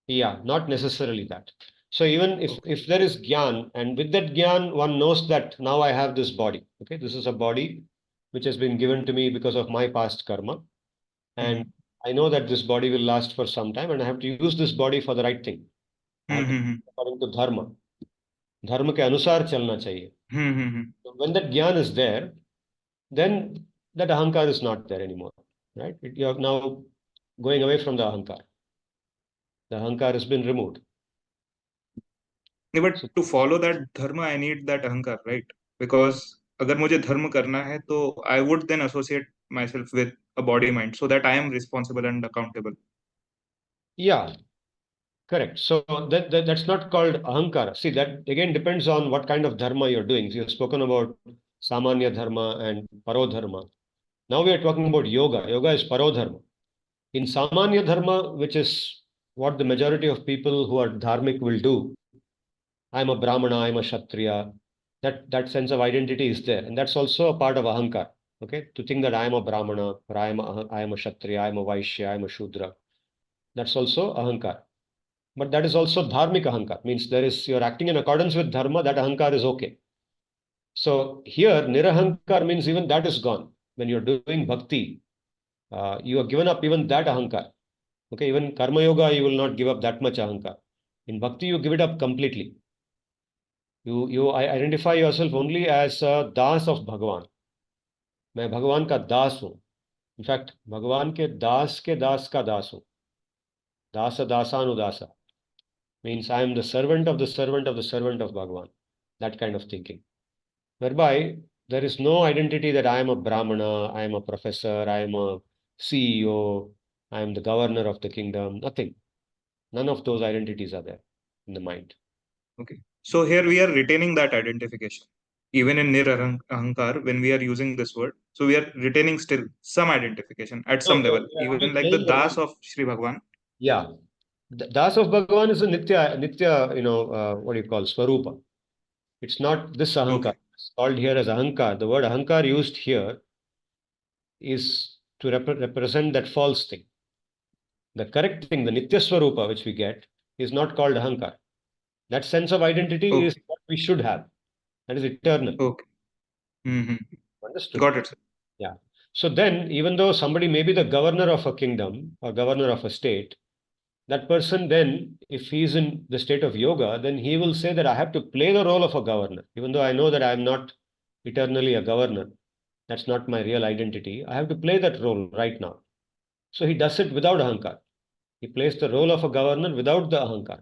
Yeah, not necessarily that. So even if there is gyan, and with that gyan, one knows that now I have this body. Okay, this is a body which has been given to me because of my past karma. And I know that this body will last for some time, and I have to use this body for the right thing. I have to according to dharma. Dharma ke anusar chalna chahiye. So when that gyan is there, then that ahankar is not there anymore. Right? You are now going away from the ahankar. The ahankar has been removed. नहीं, but to follow that dharma I need that ahankar, right? Because अगर मुझे धर्म करना है तो I would then associate myself with a body mind so that I am responsible and accountable. Yeah, correct. So that's not called ahankara. See, that again depends on what kind of dharma you're doing. So you've spoken about samanya dharma and parodharma. Now we are talking about yoga. Yoga is parodharma. In samanya dharma, which is what the majority of people who are dharmic will do, I'm a brahmana, I'm a kshatriya. That sense of identity is there, and that's also a part of ahankar. Okay, to think that I am a brahmana, or I am a kshatriya, I am a vaishya, I am a shudra. That's also ahankar. But that is also dharmic ahankar. Means you're acting in accordance with dharma. That ahankar is okay. So here nirahankar means even that is gone. When you're doing bhakti, you have given up even that ahankar. Okay, even karma yoga, you will not give up that much ahankar. In bhakti, you give it up completely. You identify yourself only as a das of Bhagavan. मैं भगवान का दास हूँ. In fact, भगवान के दास का दास हूँ. दासा दासानुदासा means I am the servant of the servant of the servant of Bhagavan. That kind of thinking. Whereby there is no identity that I am a brahmana, I am a professor, I am a CEO, I am the governor of the kingdom. Nothing. None of those identities are there in the mind. Okay. So here we are retaining that identification. Even in ahankar, when we are using this word, so we are retaining still some identification at some level, even like the das of Sri Bhagavan. Yeah. The das of Bhagavan is a nitya, what do you call, swarupa. It's not this ahankar. Okay. It's called here as ahankar. The word ahankar used here is to represent that false thing. The correct thing, the nitya swarupa, which we get, is not called ahankar. That sense of identity is what we should have. That is eternal. Okay. Understood? Got it, sir. Yeah. So then, even though somebody may be the governor of a kingdom or governor of a state, that person then, if he's in the state of yoga, then he will say that I have to play the role of a governor, even though I know that I am not eternally a governor. That's not my real identity. I have to play that role right now. So he does it without ahankar. He plays the role of a governor without the ahankar.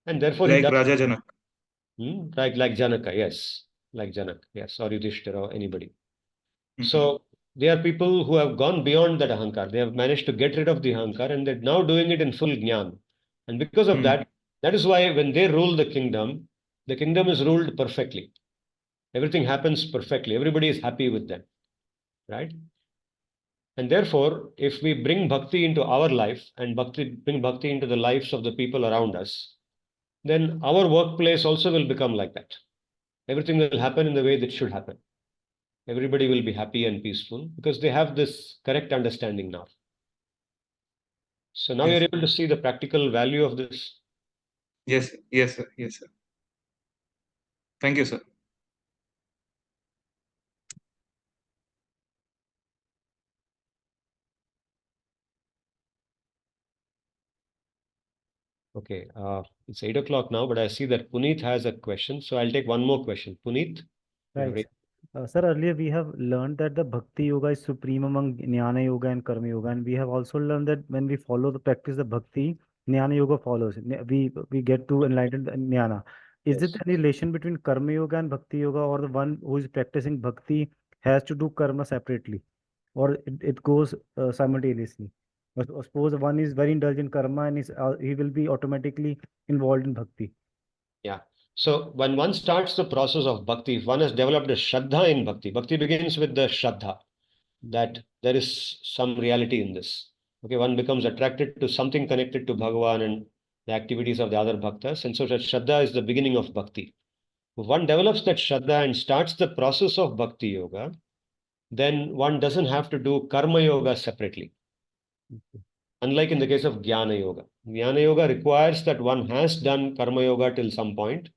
And therefore like he does. Raja Janak. Like Janaka, yes. Like Janak, yes. Or Yudhishthira or anybody. So they are people who have gone beyond that ahankar. They have managed to get rid of the ahankar and they're now doing it in full jnana. And because of that is why when they rule the kingdom is ruled perfectly. Everything happens perfectly. Everybody is happy with them. Right? And therefore, if we bring bhakti into our life and bring bhakti into the lives of the people around us, then our workplace also will become like that. Everything will happen in the way that should happen. Everybody will be happy and peaceful because they have this correct understanding now. So now you're able to see the practical value of this. Yes, yes, sir. Yes, sir. Thank you, sir. Okay, it's 8 o'clock now, but I see that Puneet has a question. So I'll take one more question. Puneet? you have Right. raised- Sir, earlier we have learned that the Bhakti Yoga is supreme among Jnana Yoga and Karma Yoga, and we have also learned that when we follow the practice of Bhakti, Jnana Yoga follows. We get to enlighten the Jnana. Is it Yes. any relation between Karma Yoga and Bhakti Yoga, or the one who is practicing Bhakti has to do Karma separately, or it goes simultaneously? Suppose one is very indulgent in Karma and he will be automatically involved in Bhakti. Yeah. So when one starts the process of bhakti, if one has developed a shraddha in bhakti, bhakti begins with the shraddha, that there is some reality in this. Okay, one becomes attracted to something connected to Bhagavan and the activities of the other bhaktas. And so that shraddha is the beginning of bhakti. If one develops that shraddha and starts the process of bhakti yoga, then one doesn't have to do karma yoga separately. Unlike in the case of jnana yoga. Jnana yoga requires that one has done karma yoga till some point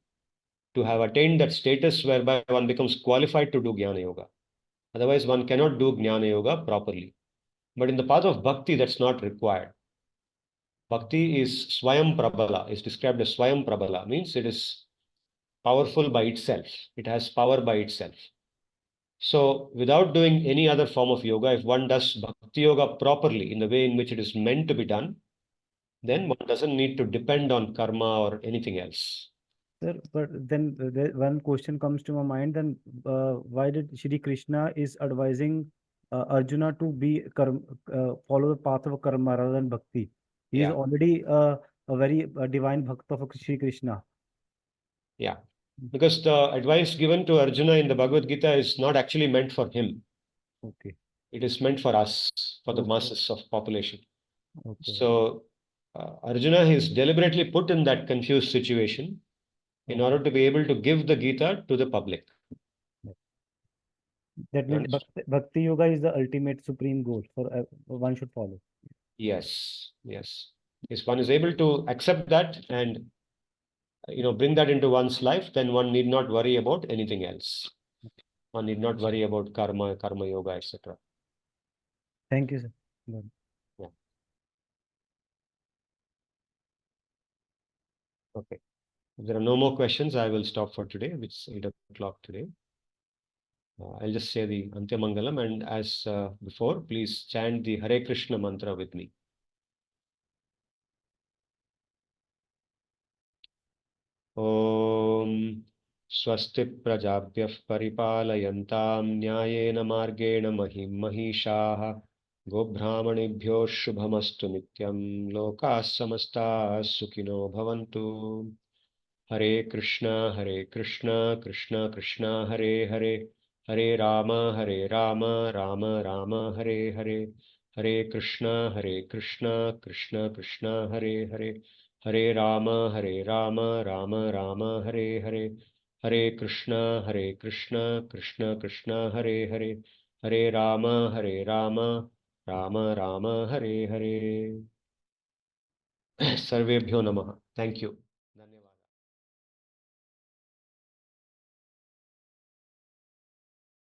to have attained that status whereby one becomes qualified to do jnana yoga. Otherwise, one cannot do jnana yoga properly. But in the path of bhakti, that's not required. Bhakti is swayam prabala, is described as swayam prabala, means it is powerful by itself. It has power by itself. So without doing any other form of yoga, if one does bhakti yoga properly in the way in which it is meant to be done, then one doesn't need to depend on karma or anything else. Sir, but then one question comes to my mind. Then why did Shri Krishna is advising Arjuna to follow the path of karma rather than bhakti? He is Yeah. already a very divine bhakta of Shri Krishna. Yeah. Because the advice given to Arjuna in the Bhagavad-Gita is not actually meant for him. Okay. It is meant for us, for the Okay. masses of population. Okay. So Arjuna is deliberately put in that confused situation in order to be able to give the Gita to the public. That You means understand? bhakti yoga is the ultimate supreme goal for one should follow. Yes, yes. If one is able to accept that and bring that into one's life, then one need not worry about anything else. One need not worry about karma, karma yoga, etc. Thank you, sir. Good. Yeah. Okay. If there are no more questions, I will stop for today, which is 8 o'clock today. I'll just say the Antyamangalam, and as before, please chant the Hare Krishna mantra with me. ॐ स्वस्ति प्रजाभ्यः परिपालयन्तां न्यायेन मार्गेण महिं महिषाः गोब्राह्मणेभ्यो शुभमस्तु नित्यं लोकाः समस्ताः सुखिनो भवन्तु हरे कृष्ण कृष्ण कृष्ण हरे हरे हरे राम राम राम हरे हरे हरे कृष्ण कृष्ण कृष्ण हरे हरे हरे राम राम राम हरे हरे हरे कृष्ण कृष्ण कृष्ण हरे हरे हरे राम राम राम हरे हरे सर्वेभ्यो नमः. Thank you.